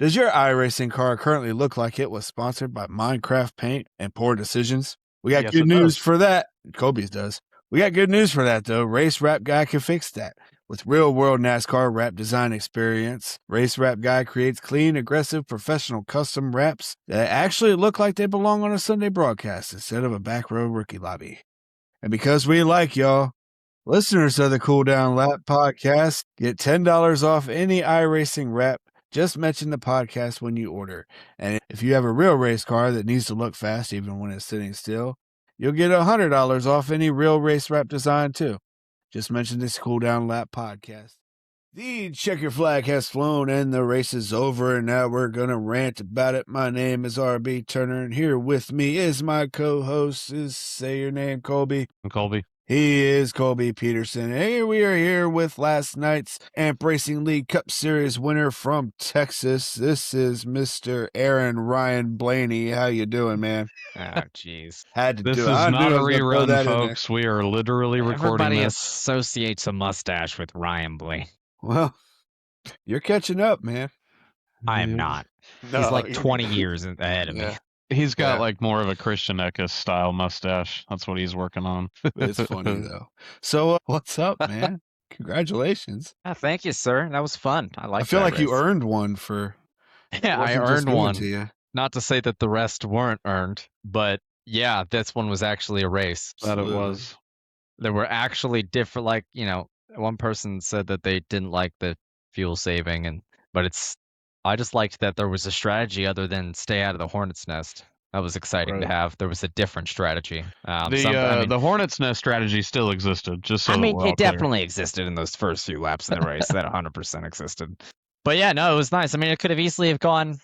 Does your iRacing car currently look like it was sponsored by Minecraft Paint and Poor Decisions? We got Yes, good it news does. for that. Kobe's does. We got good news for that, though. Race Wrap Guy can fix that. With real-world NASCAR wrap design experience, Race Wrap Guy creates clean, aggressive, professional custom wraps that actually look like they belong on a Sunday broadcast instead of a back row rookie lobby. And because we like y'all, listeners of the Cool Down Lap podcast get $10 off any iRacing wrap. Just mention the podcast when you order. And if you have a real race car that needs to look fast even when it's sitting still, you'll get $100 off any real race wrap design too. Just mention this Cool Down Lap podcast. The checker flag has flown and the race is over, and now we're going to rant about it. My name is RB Turner, and here with me is my co-host. Say your name, Colby. I'm Colby. He is Colby Peterson. Hey, we are here with last night's AMP Racing League Cup Series winner from Texas. This is Mr. Aaron Ryan Blaney. How you doing, man? Oh, jeez. Had to This do it. is I not knew a I was gonna throw rerun, that in there. folks. We are literally recording Everybody this. associates a mustache with Ryan Blaney. Well, you're catching up, man. I am not. He's like 20 years ahead of me. He's got Yeah. like more of a Christian Eckes style mustache. That's what he's working on. It's funny, though. So, what's up, man? Congratulations. Oh, thank you, sir. That was fun. I feel that like you race. earned one for. Yeah, I wasn't just earned given one. to you. Not to say that the rest weren't earned, but yeah, this one was actually a race. That it Absolutely. was. There were actually different, like, one person said that they didn't like the fuel saving, but I just liked that there was a strategy other than stay out of the hornet's nest. That was exciting to Right. have. There was a different strategy. The Hornet's Nest strategy still existed, just so that we're all it clear. definitely existed in those first few laps in the race. That 100% existed. But yeah, no, it was nice. I mean, it could have easily have gone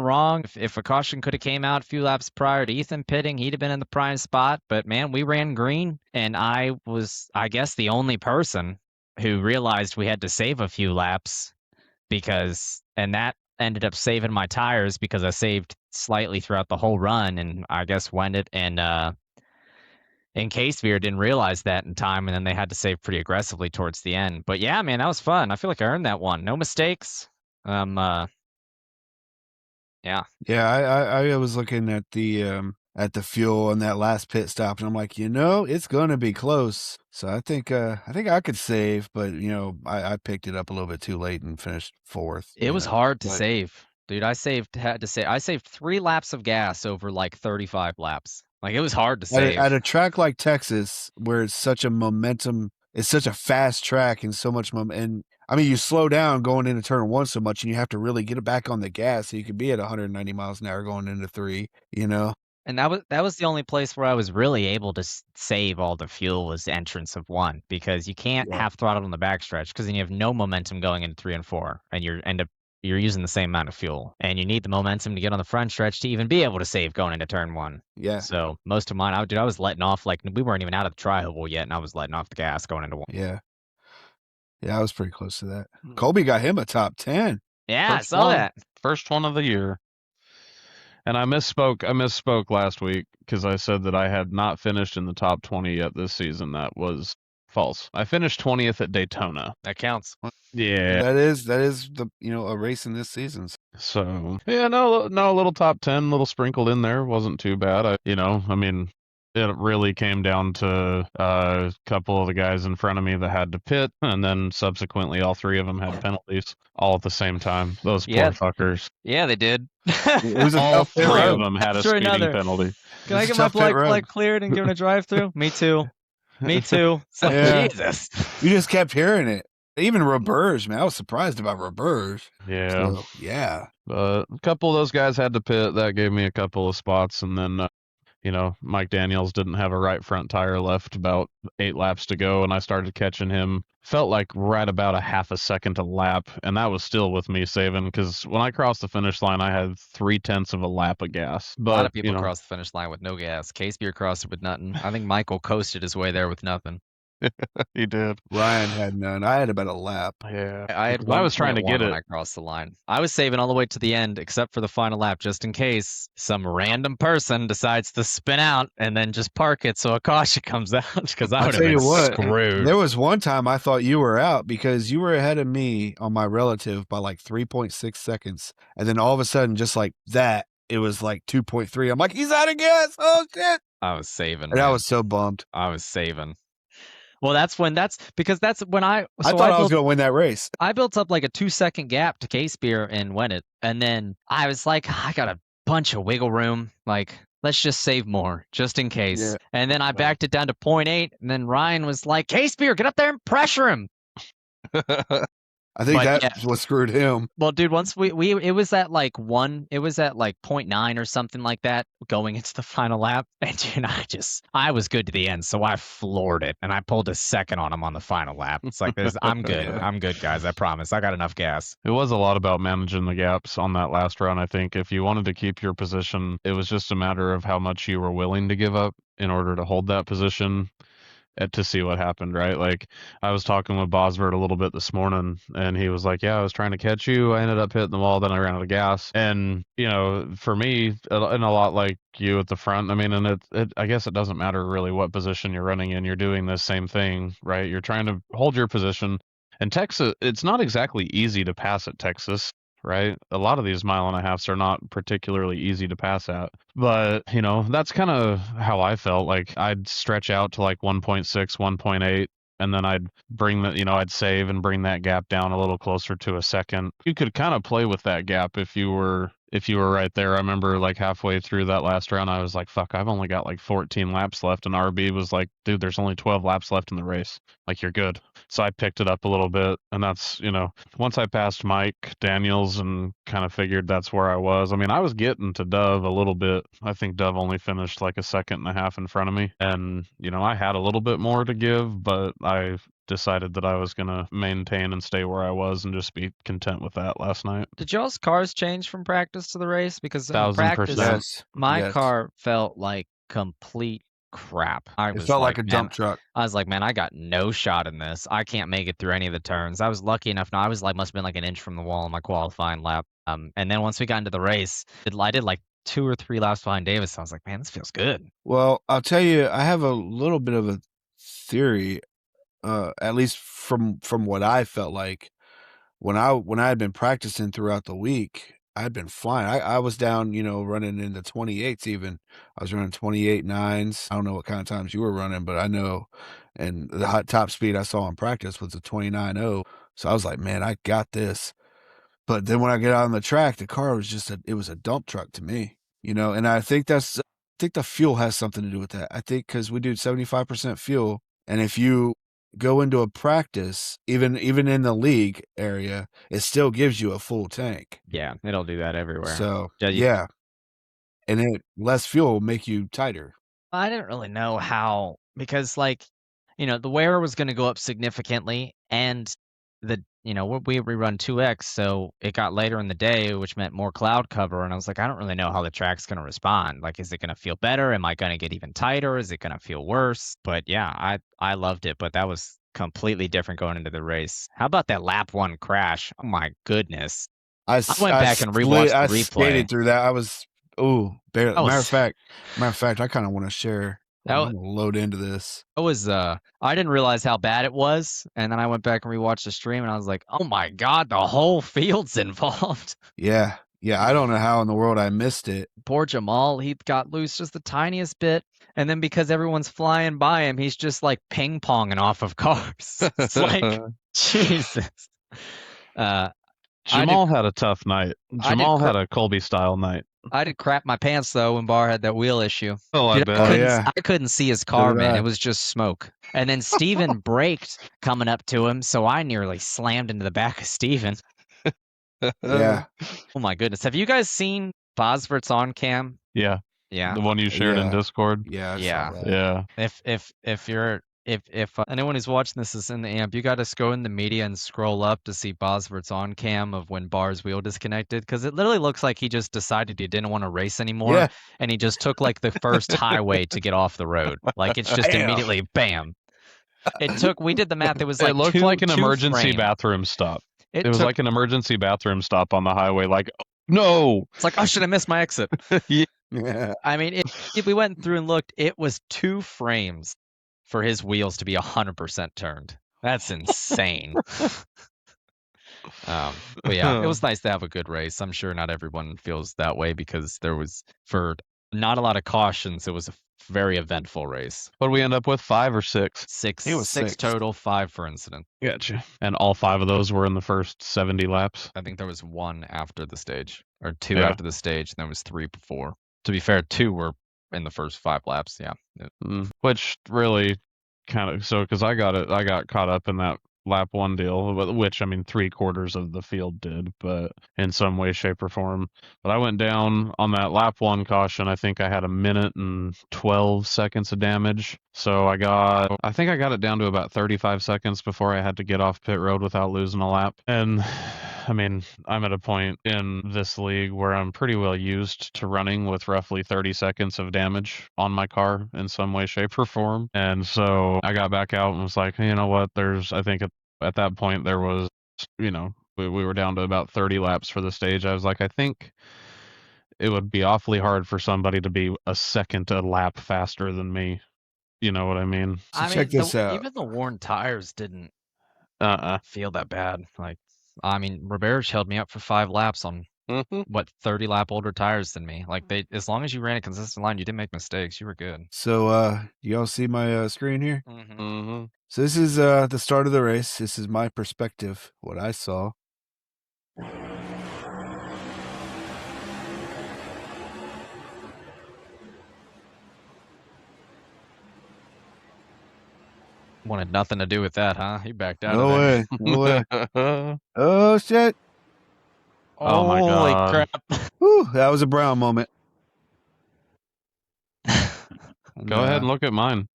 wrong. If a caution could have came out a few laps prior to Ethan pitting, he'd have been in the prime spot. But man, we ran green, and I was, I guess, the only person who realized we had to save a few laps and that ended up saving my tires because I saved slightly throughout the whole run, and I guess Wendit and Caseveer didn't realize that in time, and then they had to save pretty aggressively towards the end. But yeah, man, that was fun. I feel like I earned that one. No mistakes. Yeah. Yeah, I was looking at the fuel on that last pit stop, and I'm like, it's gonna be close. So I think I could save, but I picked it up a little bit too late and finished fourth. It was hard to but- save. Dude, I saved 3 laps of gas over like 35 laps. Like, it was hard to save. At a track like Texas, where it's such a fast track and so much and I mean, you slow down going into turn one so much, and you have to really get it back on the gas so you can be at 190 miles an hour going into 3. And that was the only place where I was really able to save all the fuel was the entrance of 1, because you can't Yeah. have throttle in the backstretch because then you have no momentum going into 3 and 4, and you're using the same amount of fuel, and you need the momentum to get on the front stretch to even be able to save going into turn 1. Yeah. So most of mine, I was letting off, like, we weren't even out of the tri-oval yet, and I was letting off the gas going into 1. Yeah. Yeah, I was pretty close to that. Colby got him a top 10. Yeah, First I saw one. that. First one of the year. And I misspoke last week because I said that I had not finished in the top 20 yet this season. That was false. I finished 20th at Daytona. That counts. Yeah. That is the a race in this season. So yeah, no, a little top 10, little sprinkled in there, wasn't too bad. I mean, it really came down to a couple of the guys in front of me that had to pit, and then subsequently all 3 of them had penalties all at the same time. Those poor Yeah. fuckers. Yeah, they did. It was a All tough pit 3 road. of them had a After speeding another. penalty. Can I It's a get my tough pit road. flag cleared and give it a drive-through? Me too. Me too. It's like, Yeah. Jesus. You just kept hearing it. Even Roberge, man, I was surprised about Roberge. Yeah. So, yeah. But a couple of those guys had to pit. That gave me a couple of spots, and then Mike Daniels didn't have a right front tire left, about 8 laps to go, and I started catching him. Felt like right about a half a second a lap, and that was still with me saving, because when I crossed the finish line, I had 3/10 of a lap of gas. But A lot of people cross the finish line with no gas. Casebeer crossed it with nothing. I think Michael coasted his way there with nothing. He did. Ryan had none. I had about a lap. Yeah. I had I was trying to 1.1 get when it. I crossed the line. I was saving all the way to the end, except for the final lap, just in case some random person decides to spin out and then just park it so a caution comes out, because I I'll would have tell you been what, screwed. there was one time I thought you were out because you were ahead of me on my relative by like 3.6 seconds. And then all of a sudden, just like that, it was like 2.3. I'm like, he's out of gas. Oh, shit. I was saving. And I man. was so bummed. I was saving. Well, that's when I I thought I was going to win that race. I built up like a 2-second gap to K-Spear and win it. And then I was like, I got a bunch of wiggle room. Like, let's just save more just in case. Yeah. And then I backed it down to 0.8. And then Ryan was like, K-Spear, get up there and pressure him. I think But, that's what screwed him. Well, dude, once it was at like 0.9 or something like that going into the final lap. And dude, I was good to the end. So I floored it and I pulled a second on him on the final lap. It's like this. I'm good. Yeah. I'm good, guys. I promise. I got enough gas. It was a lot about managing the gaps on that last run. I think if you wanted to keep your position, it was just a matter of how much you were willing to give up in order to hold that position to see what happened, right? Like I was talking with Bosworth a little bit this morning and he was like, yeah, I was trying to catch you. I ended up hitting the wall. Then I ran out of gas. And, you know, for me, and a lot like you at the front, I mean, and I guess it doesn't matter really what position you're running in. You're doing the same thing, right? You're trying to hold your position. And Texas, it's not exactly easy to pass at Texas, right? A lot of these 1.5 miles are not particularly easy to pass at. But, you know, that's kind of how I felt. Like I'd stretch out to like 1.6, 1.8, and then I'd bring I'd save and bring that gap down a little closer to a second. You could kind of play with that gap if you were right there. I remember like halfway through that last round, I was like, fuck, I've only got like 14 laps left. And RB was like, dude, there's only 12 laps left in the race. Like, you're good. So I picked it up a little bit. And that's, once I passed Mike Daniels and kind of figured that's where I was. I mean, I was getting to Dove a little bit. I think Dove only finished like a 1.5 seconds in front of me. And, I had a little bit more to give, but I decided that I was going to maintain and stay where I was and just be content with that last night. Did y'all's cars change from practice to the race? Because in 1000%. practice, Yes. my Yes. car felt like complete crap. It felt like a dump truck. I was like, man, I got no shot in this. I can't make it through any of the turns. I was lucky enough. I was like, must have been like an inch from the wall in my qualifying lap. And then once we got into the race, I did like 2 or 3 laps behind Davis. I was like, man, this feels good. Well, I'll tell you, I have a little bit of a theory, at least from what I felt like when I had been practicing throughout the week. I'd been flying. I was down, running into 28s even. I was running 28.9s. I don't know what kind of times you were running, but I know. And the hot top speed I saw in practice was a 29.0. So I was like, man, I got this. But then when I get out on the track, the car was it was a dump truck to me, and I think the fuel has something to do with that. I think because we do 75% fuel. And if you go into a practice, even in the league area, it still gives you a full tank. Yeah, it'll do that everywhere. So Yeah, and less fuel will make you tighter. I didn't really know how, because the wear was going to go up significantly, and we run 2X, so it got later in the day, which meant more cloud cover, and I was like, I don't really know how the track's going to respond. Like, is it going to feel better? Am I going to get even tighter? Is it going to feel worse? But yeah, I loved it, but that was completely different going into the race. How about that lap 1 crash? Oh my goodness. I went back and rewatched the replay. I skated through that. I was barely. That was- Matter of fact, I kind of want to share. That I'm was- gonna load into this. It was I didn't realize how bad it was, and then I went back and rewatched the stream, and I was like, oh my god, the whole field's involved. Yeah. I don't know how in the world I missed it. Poor Jamal, he got loose just the tiniest bit, and then because everyone's flying by him, he's just like ping ponging off of cars. It's like Jesus. Jamal had a tough night. I did Jamal had a Colby style night. I did crap my pants though when Barr had that wheel issue. Oh, I Dude, bet. yeah. I couldn't see his car, did man. I. It was just smoke. And then Steven braked coming up to him, so I nearly slammed into the back of Steven. Yeah. Oh my goodness. Have you guys seen Bosworth's on cam? Yeah. Yeah. The one you shared in Yeah. Discord. Yeah. I saw Yeah. that. Yeah. If anyone who's watching this is in the amp, you got to go in the media and scroll up to see Bosworth's on cam of when Barr's wheel disconnected, because it literally looks like he just decided he didn't want to race anymore, Yeah. and he just took like the first highway to get off the road. Like it's just Bam. immediately bam. We did the math. It was like it looked two, like an two emergency frames. bathroom stop. It was took- like an emergency bathroom stop on the highway. Like, no. It's like, oh, should I miss my exit? Yeah. I mean, if we went through and looked, it was 2 frames for his wheels to be 100% turned. That's insane. But yeah, it was nice to have a good race. I'm sure not everyone feels that way because there was, for not a lot of cautions, it was a very eventful race. What did we end up with? 5 or 6? Six, He was six sixth. total, 5 for incident. Gotcha. And all 5 of those were in the first 70 laps. I think there was 1 after the stage, or 2 Yeah. after the stage, and there was 3 before. To be fair, 2 were in the first 5 laps. Yeah. Which really kind of because I got caught up in that lap 1 deal, which I mean 3/4 of the field did, but in some way, shape, or form. But I went down on that lap 1 caution. I think I had 1 minute and 12 seconds of damage. So I think I got it down to about 35 seconds before I had to get off pit road without losing a lap. And I mean, I'm at a point in this league where I'm pretty well used to running with roughly 30 seconds of damage on my car in some way, shape, or form. And so I got back out and was like, you know what? I think at that point there was, we were down to about 30 laps for the stage. I was like, I think it would be awfully hard for somebody to be a second a lap faster than me. You know what I mean? So check this out. Even the worn tires didn't Uh-uh. feel that bad. Like, I mean, Roberge held me up for 5 laps on what 30 lap older tires than me. Like, as long as you ran a consistent line, you didn't make mistakes. You were good. So, y'all see my screen here? Mm-hmm. So this is the start of the race. This is my perspective, what I saw. Wanted nothing to do with that, huh? He backed out. No of there. way. No way. Oh, shit. Oh my Holy God. crap! Whew, that was a Brown moment. Go ahead and look at mine.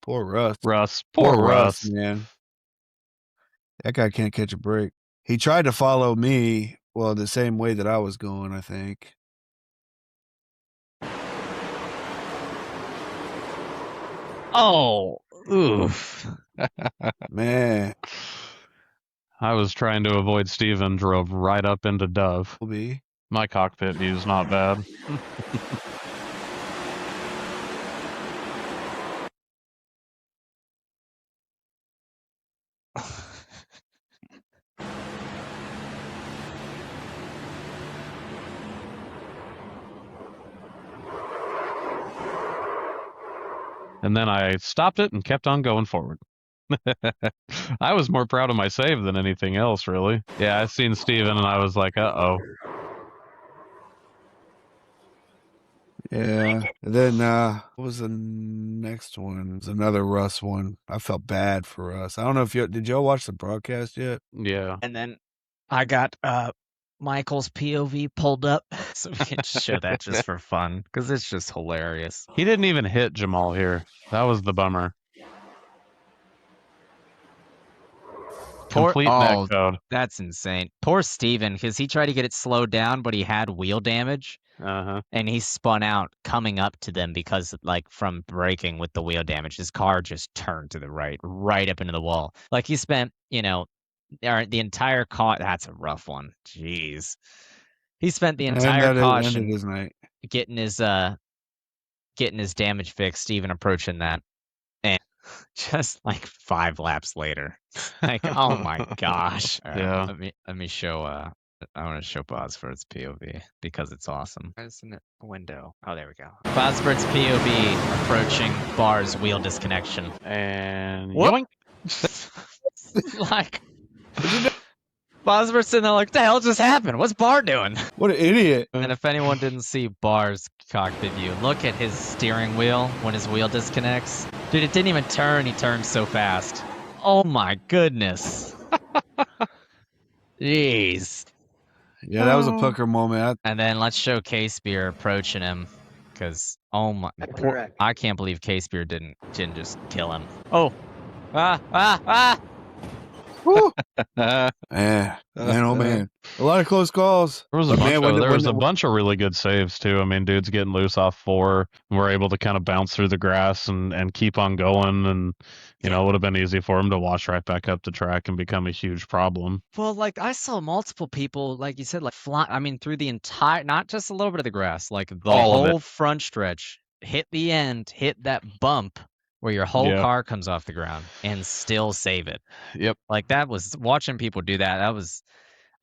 Poor Russ. Poor Russ. Man. That guy can't catch a break. He tried to follow me, well, the same way that I was going, I think. Oh, oof. Man. I was trying to avoid Steven, drove right up into Dove. Will be. My cockpit view's not bad. And then I stopped it and kept on going forward. I was more proud of my save than anything else, really. Yeah, I seen Steven and I was like, uh-oh. Yeah. And then what was the next one? It was another Russ one. I felt bad for Russ. I don't know if did y'all watch the broadcast yet? Yeah. And then I got Michael's POV pulled up so we can show that just for fun because it's just hilarious. He didn't even hit Jamal here. That was the bummer. Complete net code. That's insane. Poor Steven, because he tried to get it slowed down, but he had wheel damage. Uh-huh. And he spun out coming up to them because, like, from braking with the wheel damage, his car just turned to the right up into the wall. Like, he spent, the entire car. That's a rough one. Jeez. He spent the entire caution his night. getting his damage fixed, Steven approaching that. And just like 5 laps later. Like, oh my gosh. All right, Yeah. Let me show I want to show Bosford's POV because it's awesome. Isn't it a window? Oh, there we go. Bosford's POV approaching Bar's wheel disconnection. And Yoink. Like, Bosford's sitting there like, what the hell just happened? What's Bar doing? What an idiot. And if anyone didn't see Bar's cockpit view, look at his steering wheel when his wheel disconnects. Dude, it didn't even turn. He turned so fast. Oh my goodness. Jeez. Yeah, that was a pucker moment. And then let's show K-Spear approaching him, because I can't believe K-Spear didn't just kill him. Oh, Woo. Man, oh man. A lot of close calls. There was a But bunch. man, when There was the- a bunch of really good saves too. I mean, dudes getting loose off 4, and we're able to kind of bounce through the grass and keep on going. And you know, it would have been easy for him to wash right back up the track and become a huge problem. Well, like I saw multiple people, like you said, like fly. I mean, through the entire, not just a little bit of the grass, like the All of it. whole front stretch, hit the end, hit that bump where your whole Yeah. car comes off the ground, and still save it. Yep. Like that was watching people do that. That was,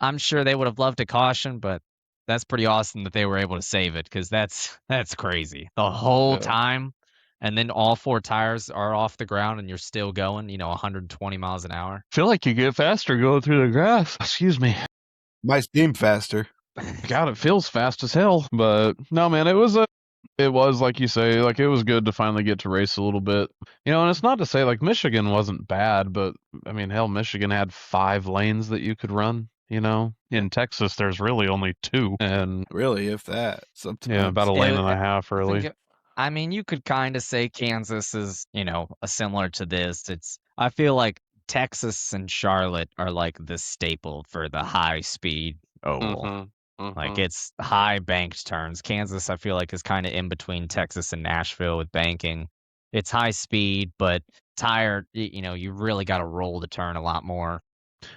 I'm sure they would have loved a caution, but that's pretty awesome that they were able to save it because that's crazy. The whole Yeah. time, and then all 4 tires are off the ground, and you're still going, 120 miles an hour. Feel like you get faster going through the grass. Excuse me. might seem faster. God, it feels fast as hell. But no, man, it was like you say, like it was good to finally get to race a little bit. And it's not to say like Michigan wasn't bad, but I mean, hell, Michigan had 5 lanes that you could run. In Texas, there's really only 2, and Really, if that. Sometimes. about a lane It- and a half, really. I mean, you could kind of say Kansas is, similar to this. I feel like Texas and Charlotte are like the staple for the high speed oval. Like it's high banked turns. Kansas, I feel like, is kind of in between Texas and Nashville with banking. It's high speed, but tire, you really got to roll the turn a lot more.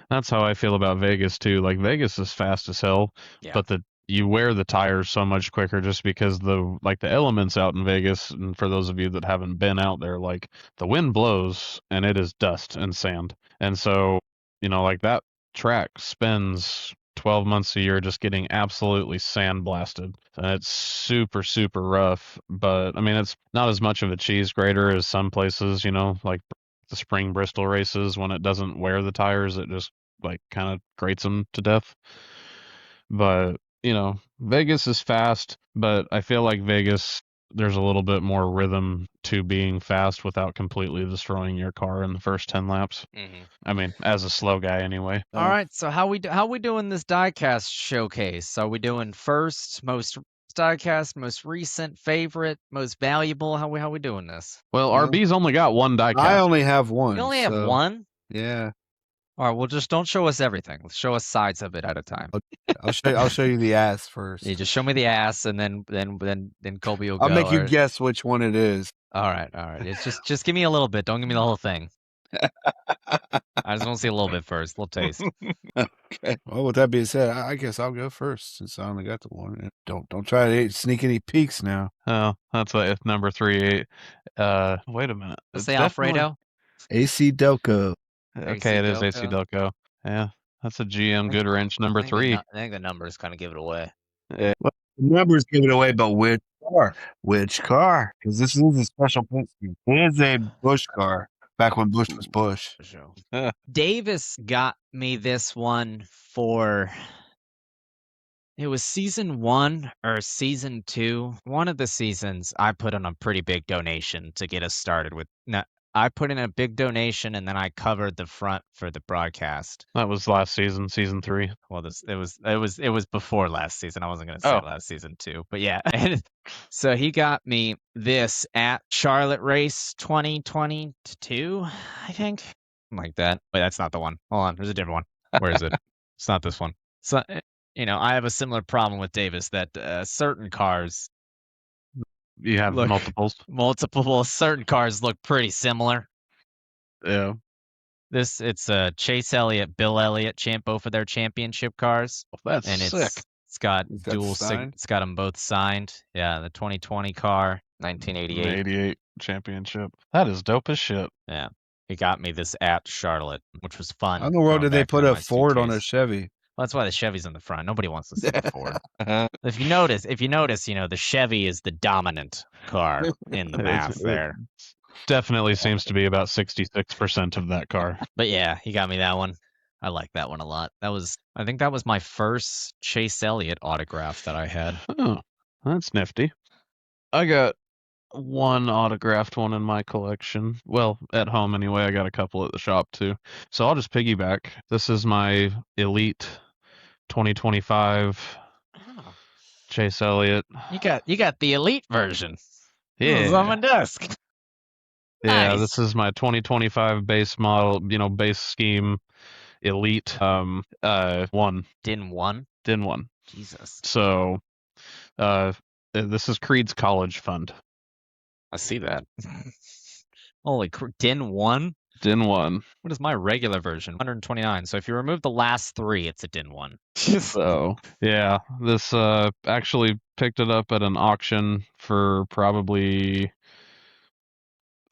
That's how I feel about Vegas too. Like Vegas is fast as hell, Yeah. but you wear the tires so much quicker just because the elements out in Vegas, and for those of you that haven't been out there, like the wind blows and it is dust and sand. And so, like that track spends 12 months a year just getting absolutely sandblasted. And it's super, super rough. But I mean, it's not as much of a cheese grater as some places, like the spring Bristol races. When it doesn't wear the tires, it just like kind of grates them to death. But Vegas is fast, but I feel like Vegas, there's a little bit more rhythm to being fast without completely destroying your car in the first 10 laps. I mean, as a slow guy anyway. All right, so how we doing this diecast showcase? Are we doing first, most diecast, most recent, favorite, most valuable? How we doing this? Well, Well, RB's only got 1 diecast. I only have one. You only have so, one? Yeah. All right, well, just don't show us everything. Let's show us sides of it at a time. I'll show you the ass first. You just show me the ass, and then Colby will I'll go. make you or- guess which one it is. All right. It's just give me a little bit. Don't give me the whole thing. I just want to see a little bit first, a little taste. Okay. Well, with that being said, I guess I'll go first since I only got the one. Don't try to sneak any peeks now. Oh, that's like number 3. Wait a minute. Let's It's say definitely- Alfredo. AC Delco. Okay, it is AC Delco. Yeah, that's a GM Good Wrench number 3. I think the numbers kind of give it away. The numbers give it away, but which car? Which car? Because this is a special paint scheme. It is a Bush car. Back when Bush was Bush. For sure. Davis got me this one for. It was season 1 or season 2. One of the seasons, I put in a pretty big donation to get us started with. No, I put in a big donation and then I covered the front for the broadcast. That was last season, season 3. Well, it was before last season. I wasn't gonna say Oh. last season too, but yeah. So he got me this at Charlotte Race 2022, I think, something like that. Wait, that's not the one. Hold on, there's a different one. Where is it? It's not this one. So I have a similar problem with Davis that certain cars, You have Look. multiples. certain cars look pretty similar. Yeah. It's Chase Elliott, Bill Elliott, both of their championship cars. That's And sick. it's got It's got dual signed? it's got them both signed. Yeah, the 2020 car, 1988. 88 championship. That is dope as shit. Yeah, he got me this at Charlotte, which was fun. How in the world going did they back put to a my Ford on a suitcase. Chevy? Well, that's why the Chevy's in the front. Nobody wants to see the Ford. If you notice, the Chevy is the dominant car in the math there. Definitely seems to be about 66% of that car. But yeah, he got me that one. I like that one a lot. I think that was my first Chase Elliott autograph that I had. Oh, that's nifty. I got one autographed one in my collection. Well, at home anyway. I got a couple at the shop too. So I'll just piggyback. This is my Elite 2025 Oh, Chase Elliott. you got the Elite version. This is Yeah. on my desk. Yeah, Nice. this is my 2025 base model, base scheme. Elite 1. Din 1? Din 1. Jesus. So this is Creed's college fund. I see that. Holy Din 1? Din 1. What is my regular version? 129. So if you remove the last 3, it's a Din 1. So yeah, this actually picked it up at an auction for probably,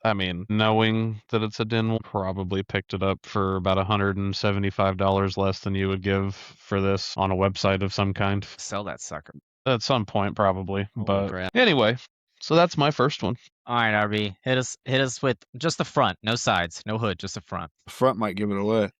I mean, knowing that it's a Din 1, probably picked it up for about $175 less than you would give for this on a website of some kind. Sell that sucker. At some point, probably. Holy But crap. anyway, so that's my first one. All right, RB, hit us with just the front, no sides, no hood, just the front. The front might give it away.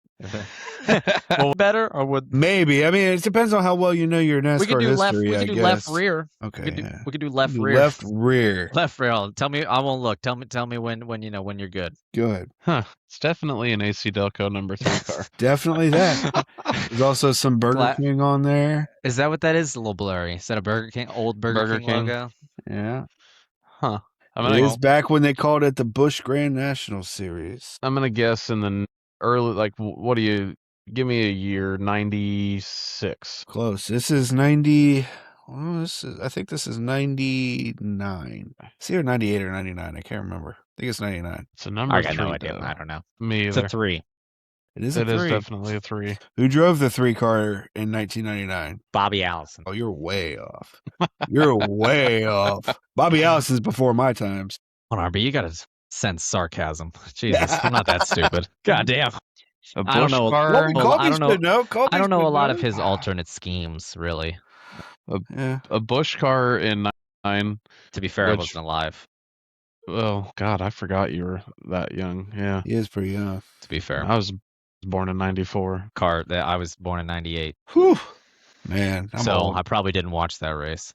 Well, better or would Maybe. I mean, it depends on how well you know your NASCAR we could do history. left? We I could do guess. left rear. Okay. We could do left Do rear. Left rear. Left rear. Tell me. I won't look. Tell me when you're good. Go ahead. Huh. It's definitely an AC Delco number 3 car. Definitely that. There's also some Burger King on there. Is that what that is? A little blurry. Is that a Burger King? Old Burger King logo? Yeah. Huh. It is back when they called it the Busch Grand National Series. I'm gonna guess in the early, like, what do you give me a year? 96. Close. This is 90. Well, I think this is 99. It's either 98 or 99. I can't remember. I think it's 99. It's a number I got 3. no idea. Though. I don't know. Me It's either. a 3. It is It a is 3. definitely a 3. Who drove the 3 car in 1999? Bobby Allison. Oh, you're way off. You're way off. Bobby Allison's before my times. Hold on, RB, you gotta sense sarcasm. Jesus, I'm not that stupid. God damn. A I don't Busch know. car. Well, Colby I don't know. should know. Colby I don't know should a lot of know. his alternate schemes, really. Yeah. A Busch car in 9. To be fair, I Which- wasn't alive. Oh God, I forgot you were that young. Yeah, He is pretty young. To be fair, I was born in 94. I was born in '98, Whew. Man, I'm so old. I probably didn't watch that race.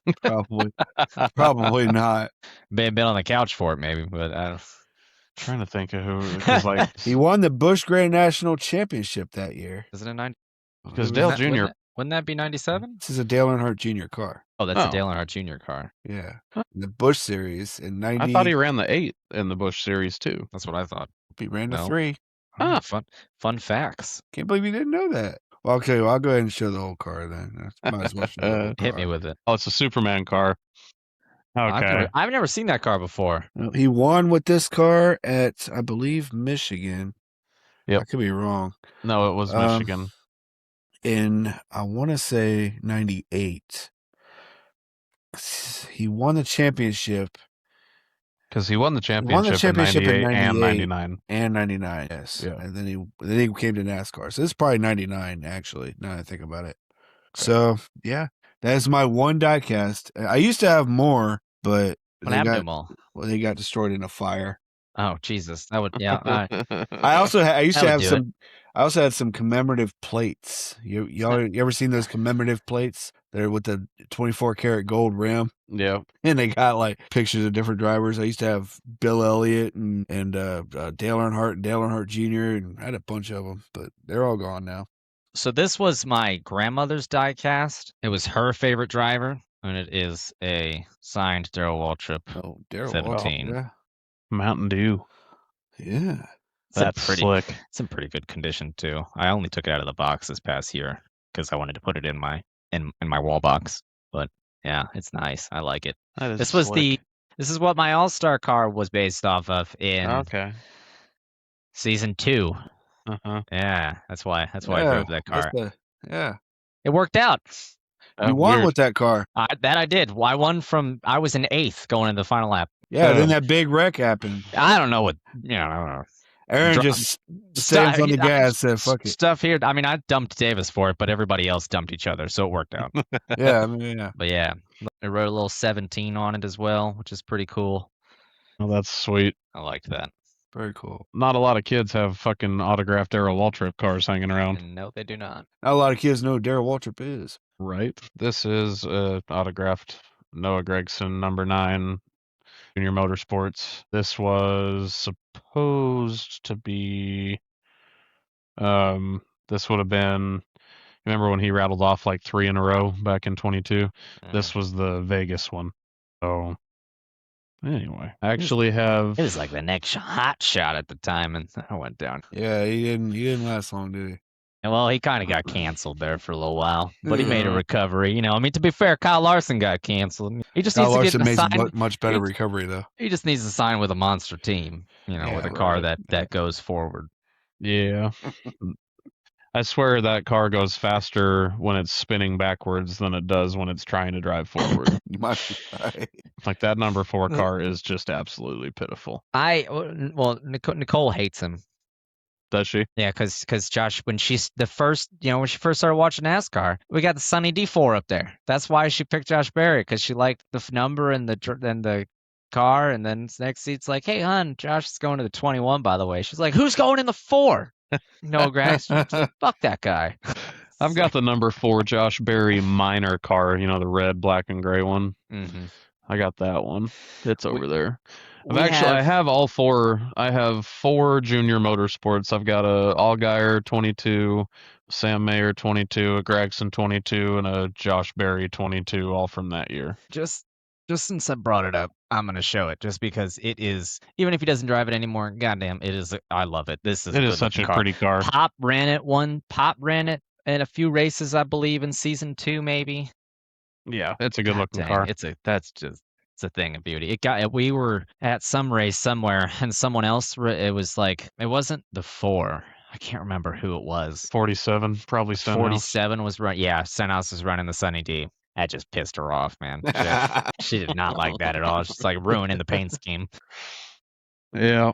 Probably not. May have been on the couch for it, maybe, but I don't. Trying to think of who, because like He won the Busch Grand National Championship that year. Is it a 90? because It Dale was- Jr. Wouldn't that be '97? This is a Dale Earnhardt Jr. car. Oh, that's Oh. a Dale Earnhardt Jr. car. Yeah. Huh. The Busch Series in 90. I thought he ran the 8 in the Busch Series too. That's what I thought. He ran the No. 3. Ah. Fun facts. Can't believe you didn't know that. Well, okay, well, I'll go ahead and show the whole car then. Might as well show the whole Hit me car. with it. Oh, it's a Superman car. Okay. I've never seen that car before. Well, he won with this car at, I believe, Michigan. Yep. I could be wrong. No, it was Michigan. In, I want to say 98. He won the championship Because he won the championship, championship in in 98 and 98. 99. and 99. Yes. Yeah. And then he came to NASCAR. So this is probably 99, actually, now that I think about it. So, yeah, that is my one diecast. I used to have more, but What happened to them all? they got destroyed in a fire. Oh Jesus, that would yeah. I also I used That to would have do some. I also had some commemorative plates. You ever seen those commemorative plates? They're with the 24 karat gold rim, Yeah. and they got like pictures of different drivers. I used to have Bill Elliott and Dale Earnhardt and Dale Earnhardt Jr. and I had a bunch of them, but they're all gone now. So this was my grandmother's diecast. It was her favorite driver, and it is a signed Darrell Waltrip. Oh, Daryl 17. Yeah, Mountain Dew. yeah. It's in That's pretty, slick. it's in pretty good condition too. I only took it out of the box this past year because I wanted to put it in my wall box. But yeah, it's nice. I like it. That is This was slick. this is what my All-Star car was based off of in Okay. season 2. Uh-huh. Yeah, that's why I Yeah, drove that car. Yeah, It worked out. you won Weird. with that car. That I did. I won I was in 8th going into the final lap. Yeah, then that big wreck happened. I don't know what, I don't know. Aaron Dro- just stands on the gas. Said, "Fuck it." Stuff here. I mean, I dumped Davis for it, but everybody else dumped each other, so it worked out. Yeah, I mean, yeah. But yeah, I wrote a little 17 on it as well, which is pretty cool. Oh, that's sweet. I liked that. Very cool. Not a lot of kids have fucking autographed Darrell Waltrip cars hanging around. And no, they do not. Not a lot of kids know who Darrell Waltrip is. Right. This is autographed Noah Gregson, number 9, Junior Motorsports. This was supposed to be. This would have been. Remember when he rattled off like 3 in a row back in 22? This was the Vegas one. So anyway, I actually have. It was like the next hot shot at the time, and I went down. Yeah, he didn't last long, did he? And well, he kind of got canceled there for a little while, but he made a recovery. I mean, to be fair, Kyle Larson got canceled. He just Kyle needs to Larson get makes a signed. much better recovery though. He just needs to sign with a monster team, Yeah, with a car right. that goes forward. Yeah. I swear that car goes faster when it's spinning backwards than it does when it's trying to drive forward. You might be right. Like that number 4 car is just absolutely pitiful. Nicole hates him. Does she? Yeah, because Josh, when she first started watching NASCAR, we got the Sunny D4 up there. That's why she picked Josh Berry, because she liked the number and the car. And then next seat's like, hey, hon, Josh is going to the 21, by the way. She's like, who's going in the 4? No, Grax, fuck that guy. I've got the number 4 Josh Berry minor car, the red, black, and gray one. Mm-hmm. I got that one. It's over there. I have all 4. I have 4 Junior Motorsports. I've got a Allgaier 22, Sam Mayer 22, a Gregson 22, and a Josh Berry 22, all from that year. Just since I brought it up, I'm gonna show it just because it is. Even if he doesn't drive it anymore, goddamn, it is. I love it. It is such a pretty car. Pop ran it in a few races, I believe, in season 2, maybe. Yeah, it's a good looking car. It's a thing of beauty. We were at some race somewhere, and someone else. It was like, it wasn't the 4. I can't remember who it was. 47, probably Stenhouse. 47 was right. Yeah, Stenhouse was running the Sunny D. That just pissed her off, man. She did not like that at all. She's like ruining the paint scheme. Yeah.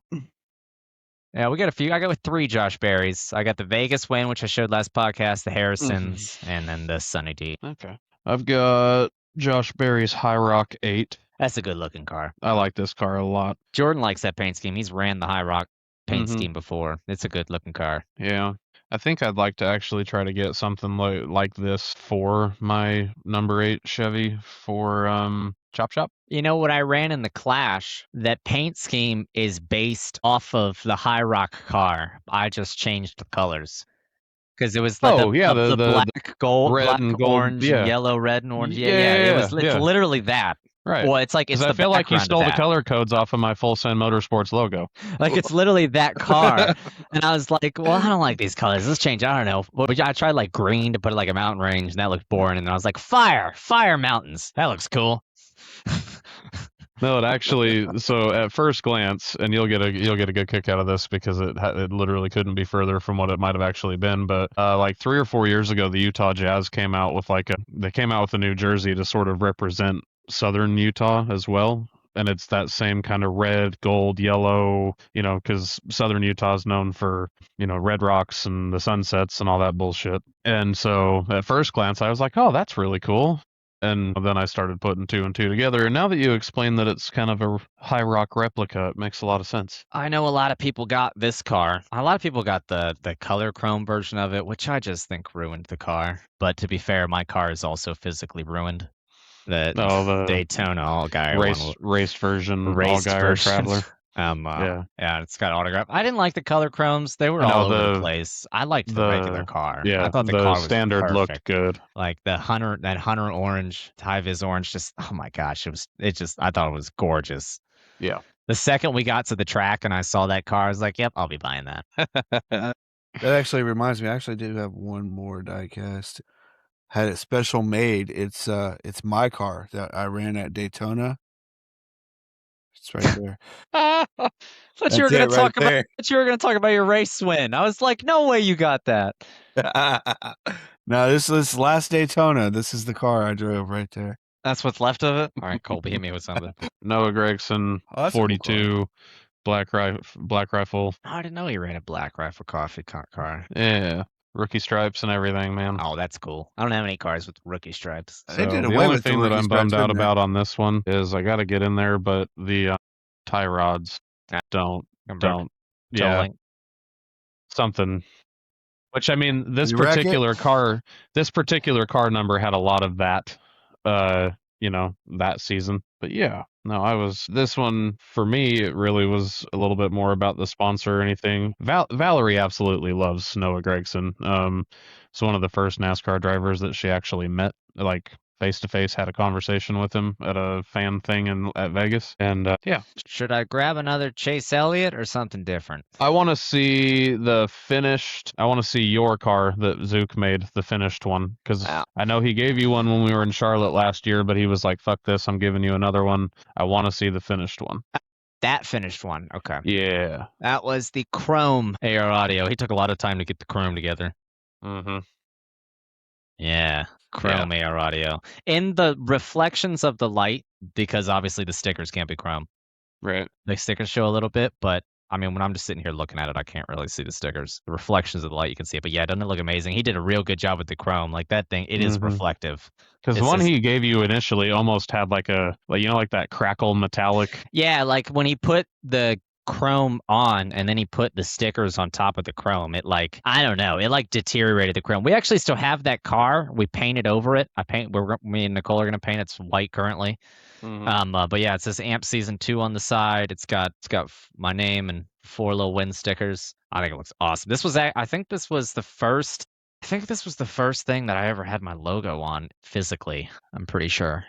Yeah, we got a few. I got with 3 Josh Berries. I got the Vegas win, which I showed last podcast, the Harrisons, and then the Sunny D. Okay. I've got Josh Berry's High Rock 8. That's a good looking car. I like this car a lot. Jordan likes that paint scheme. He's ran the High Rock paint scheme before. It's a good looking car. Yeah. I think I'd like to actually try to get something like this for my number 8 Chevy for Chop Shop. You know what I ran in the Clash? That paint scheme is based off of the High Rock car. I just changed the colors. Because it was like the black, gold, red black, and gold, orange, yeah. and yellow, red, and orange. It's literally that. Right. Well, it's like, it's I the feel like you background stole of the that. color codes off of my Full Send Motorsports logo. Like, it's literally that car. And I was like, well, I don't like these colors. Let's change. I don't know. But I tried like green to put like a mountain range, and that looked boring. And then I was like, fire mountains. That looks cool. No, it actually. So at first glance, and you'll get a good kick out of this because it literally couldn't be further from what it might have actually been. But like 3 or 4 years ago, the Utah Jazz came out with a new jersey to sort of represent Southern Utah as well. And it's that same kind of red, gold, yellow, because Southern Utah is known for, red rocks and the sunsets and all that bullshit. And so at first glance, I was like, oh, that's really cool. And then I started putting 2 and 2 together. And now that you explain that it's kind of a High Rock replica, it makes a lot of sense. I know a lot of people got this car. A lot of people got the color chrome version of it, which I just think ruined the car. But to be fair, my car is also physically ruined. The Daytona Allgaier race version Allgaier Traveler. Yeah, it's got autograph. I didn't like the color chromes; they were all over the place. I liked the regular car. Yeah, I thought the car was standard perfect. looked good. Like that hunter orange, high vis orange. Just, oh my gosh, I thought it was gorgeous. Yeah. The second we got to the track and I saw that car, I was like, yep, I'll be buying that. That actually reminds me. I actually do have one more diecast. Had it special made. It's my car that I ran at Daytona. It's right there. Thought you were going to talk about your race win. I was like, no way you got that. No, this is last Daytona. This is the car I drove right there. That's what's left of it. All right, Colby, hit me with something. Noah Gregson, 42, Black Rifle. Oh, I didn't know you ran a Black Rifle coffee car. Yeah. Rookie stripes and everything, man. Oh, that's cool. I don't have any cars with rookie stripes. So the only thing that I'm bummed out about on this one is I got to get in there, but the tie rods don't. Yeah, something. Which, I mean, this particular car number had a lot of that, that season. But yeah, no, this one, for me, it really was a little bit more about the sponsor or anything. Valerie absolutely loves Noah Gregson. It's one of the first NASCAR drivers that she actually met, like face to face, had a conversation with him at a fan thing at Vegas, and yeah, Should I grab another Chase Elliott or something different? I want to see the finished. I want to see your car that Zook made, the finished one, because Wow. I know he gave you one when we were in Charlotte last year, but he was like, "Fuck this, I'm giving you another one." I want to see the finished one. That finished one. Okay. Yeah. That was the Chrome AR Audio. He took a lot of time to get the Chrome together. Mm-hmm. Yeah. Chrome AR Audio. In the reflections of the light, because obviously the stickers can't be Chrome. Right. The stickers show a little bit, but I mean, when I'm just sitting here looking at it, I can't really see the stickers. The reflections of the light, you can see it. But yeah, doesn't it look amazing? He did a real good job with the Chrome. Like that thing, it is Mhm. reflective. Because It's one just- he gave you initially almost had like like that crackle metallic. Yeah, like when he put the Chrome on and then he put the stickers on top of the Chrome, it like, I don't know, it like deteriorated the Chrome. We actually still have that car. We painted over it. Me and Nicole are gonna paint it. It's white currently. But yeah, it says AMP Season 2 on the side. It's got my name and 4 little wind stickers. I think it looks awesome. I think this was the first thing that I ever had my logo on physically. I'm pretty sure.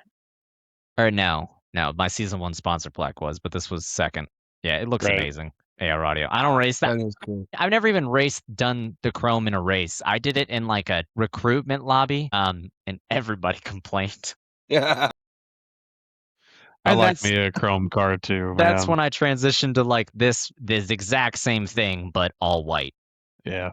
Or no, my Season 1 sponsor plaque was, but this was second. Yeah, it looks Right. amazing. AR Audio. I don't race that. That is cool. I've never even done the Chrome in a race. I did it in like a recruitment lobby, and everybody complained. Yeah. I And like that's- me a chrome car too. That's man. when I transitioned to like this exact same thing, but all white. Yeah.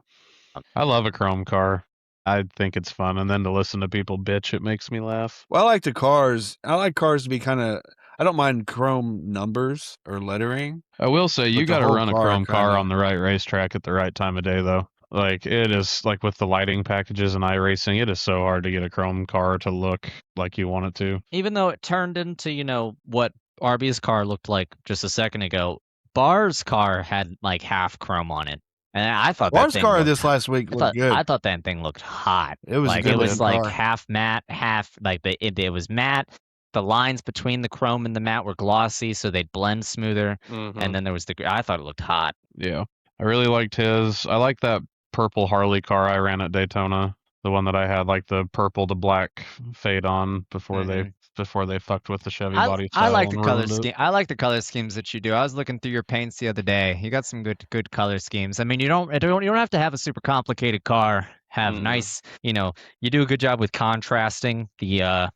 I love a chrome car. I think it's fun, and then to listen to people bitch, it makes me laugh. Well, I like the cars. I like cars to be kind of. I don't mind chrome numbers or lettering. I will say you the got to whole run a car chrome car kinda- on the right racetrack at the right time of day, though. Like it is like with the lighting packages and iRacing, it is so hard to get a chrome car to look like you want it to. Even though it turned into, what RB's car looked like just a second ago, Bar's car had like half chrome on it. And I thought Bar's that thing car looked this last week looked good. I thought that thing looked hot. It was a like good it was looking like car. half matte, half like it was matte. The lines between the chrome and the matte were glossy, so they'd blend smoother. And then there was I thought it looked hot. Yeah, I really liked his. I like that purple Harley car I ran at Daytona. The one that I had like the purple to black fade on before they fucked with the Chevy body style. I like the and color ruined it. scheme. I like the color schemes that you do. I was looking through your paints the other day. You got some good color schemes. I mean, you don't have to have a super complicated car. Have nice, you do a good job with contrasting the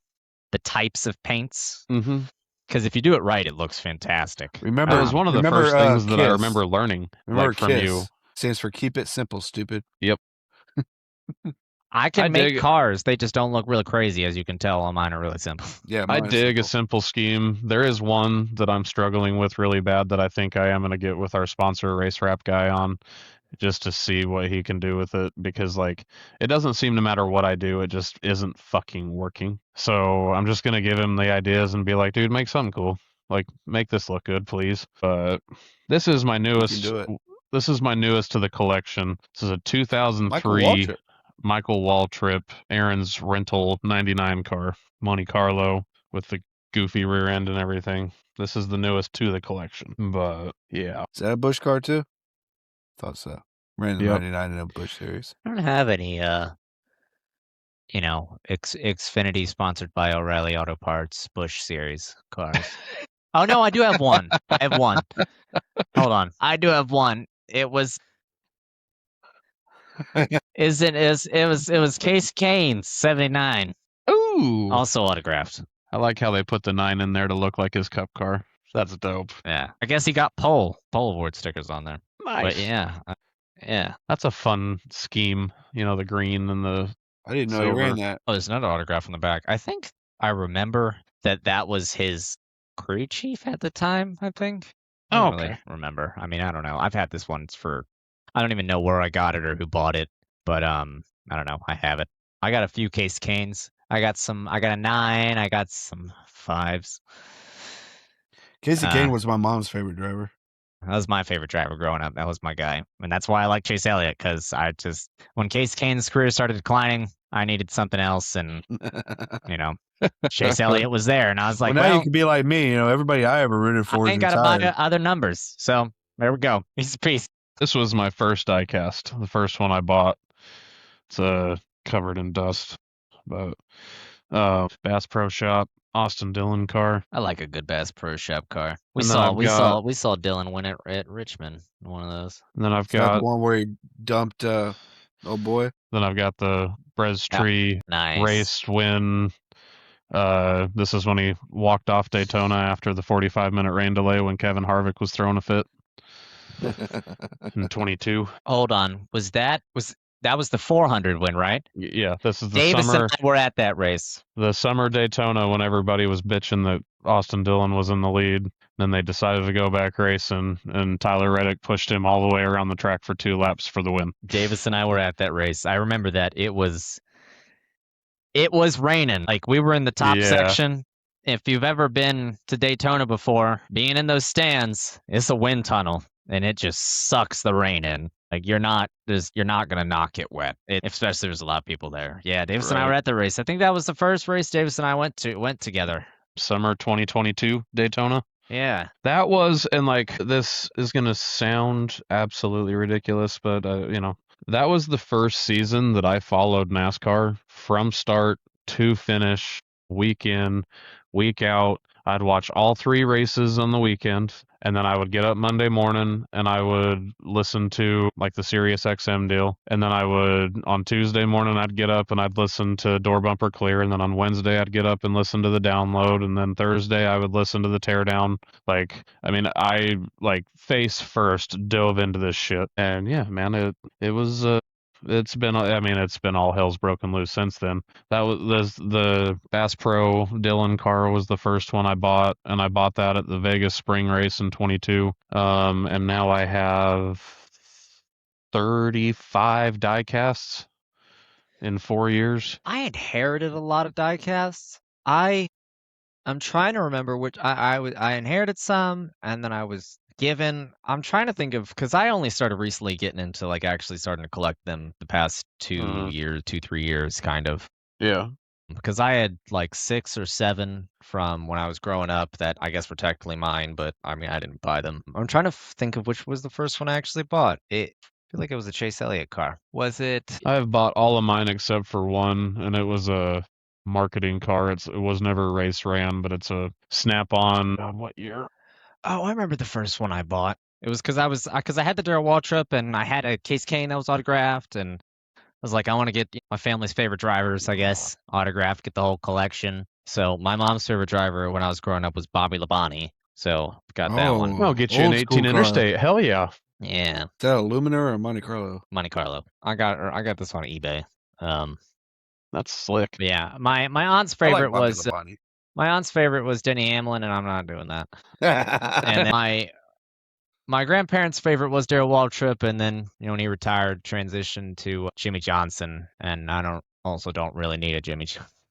types of paints. Mm-hmm. Because if you do it right, it looks fantastic. Remember, That was one of the remember, first things that I KISS? remember learning Remember like from KISS you. stands for Keep It Simple, Stupid. I can I make dig- cars. They just don't look really crazy, as you can tell. All mine are really simple. Yeah, I mine's dig a simple. simple scheme. There is one that I'm struggling with really bad that I think I am going to get with our sponsor, Race Wrap Guy, on just to see what he can do with it because, like, it doesn't seem no matter what I do, it just isn't fucking working. So I'm just going to give him the ideas and be like, dude, make something cool. Like, make this look good, please. But this is my newest. do it. This is my newest to the collection. This is a 2003 Michael Waltrip. Michael Waltrip, Aaron's rental 99 car, Monte Carlo with the goofy rear end and everything. This is the newest to the collection. But yeah. Is that a Bush car too? Thought so. Ran the Yep. 99 in a Bush series. I don't have any, Xfinity sponsored by O'Reilly Auto Parts Bush Series cars. Oh no, I do have one. I have one. Hold on, I do have one. It was. It was Case Kane 79, Ooh. also autographed. I like how they put the 9 in there to look like his cup car. That's dope. Yeah, I guess he got pole award stickers on there. But yeah, yeah. That's a fun scheme. The green and the I didn't know he ran Silver. that. Oh, there's another autograph on the back. I think I remember that was his crew chief at the time, I think. I Oh, don't really okay. remember. I mean, I don't know. I've had this one I don't even know where I got it or who bought it, but I don't know. I have it. I got a few Case Canes. I got a 9, I got some 5s. Casey Kane was my mom's favorite driver. That was my favorite driver growing up. That was my guy. And that's why I like Chase Elliott, because when Case Kane's career started declining, I needed something else, and Chase Elliott was there, and I was like, well, now you can be like me. Everybody I ever rooted for I is ain't got to buy retired. other numbers. So there we go. He's a piece. This was my first diecast. The first one I bought. It's covered in dust. But Bass Pro Shop, Austin Dillon car. I like a good Bass Pro Shop car. We And then saw I've we got- saw we saw Dylan win it at Richmond. One of those. And then I've Is that the got one where he dumped oh boy? the Brez Yeah. Tree Nice. race win. This is when he walked off Daytona after the 45-minute rain delay when Kevin Harvick was throwing a fit in 22. Hold on. Was that the 400 win, right? Yeah, this is the Davis summer. and I were at that race. The summer Daytona when everybody was bitching that Austin Dillon was in the lead. Then they decided to go back racing, and Tyler Reddick pushed him all the way around the track for 2 laps for the win. Davis and I were at that race. I remember that. It was raining. Like, we were in the top Yeah. section. If you've ever been to Daytona before, being in those stands, it's a wind tunnel, and it just sucks the rain in. Like, you're not gonna not get wet, especially if there's a lot of people there. Yeah, Davis and I Right. were at the race. I think that was the first race Davis and I went together. Summer 2022 Daytona. Yeah. That was, and like, this is going to sound absolutely ridiculous, but, that was the first season that I followed NASCAR from start to finish, week in, week out. I'd watch all 3 races on the weekend, and then I would get up Monday morning and I would listen to like the Sirius XM deal. And then on Tuesday morning, I'd get up and I'd listen to Door Bumper Clear. And then on Wednesday, I'd get up and listen to the download. And then Thursday, I would listen to the teardown. I face first dove into this shit. And yeah, man, it was, it's been all hell's broken loose since then. That was the Bass Pro Dillon car was the first one I bought, and I bought that at the Vegas Spring Race in 22. And now I have 35 die casts in 4 years. I inherited a lot of diecasts. I'm trying to remember which I inherited some, and then I was given. I'm trying to think of, because I only started recently getting into like actually starting to collect them the past 3 years, kind of. Yeah. Because I had like 6 or 7 from when I was growing up that I guess were technically mine, but I mean I didn't buy them. I'm trying to think of which was the first one I actually bought. I feel like it was a Chase Elliott car. Was it? I've bought all of mine except for one, and it was a marketing car. It was never race ran, but it's a Snap-on. God, what year? Oh, I remember the first one I bought. It was because I had the Darrell Waltrip and I had a Case Kane that was autographed, and I was like, I want to get my family's favorite drivers, I guess, autographed, get the whole collection. So my mom's favorite driver when I was growing up was Bobby Labonte. So got that one. I'll get you an Old school 18 car. Interstate. Hell yeah. Yeah, Is that a Luminar or Monte Carlo? Monte Carlo. I got this on eBay. That's slick. But yeah, my aunt's I like favorite Bobby was Labonte. my aunt's favorite was Denny Hamlin, and I'm not doing that. And then my grandparents' favorite was Darrell Waltrip, and then when he retired, transitioned to Jimmy Johnson, and I don't really need a Jimmy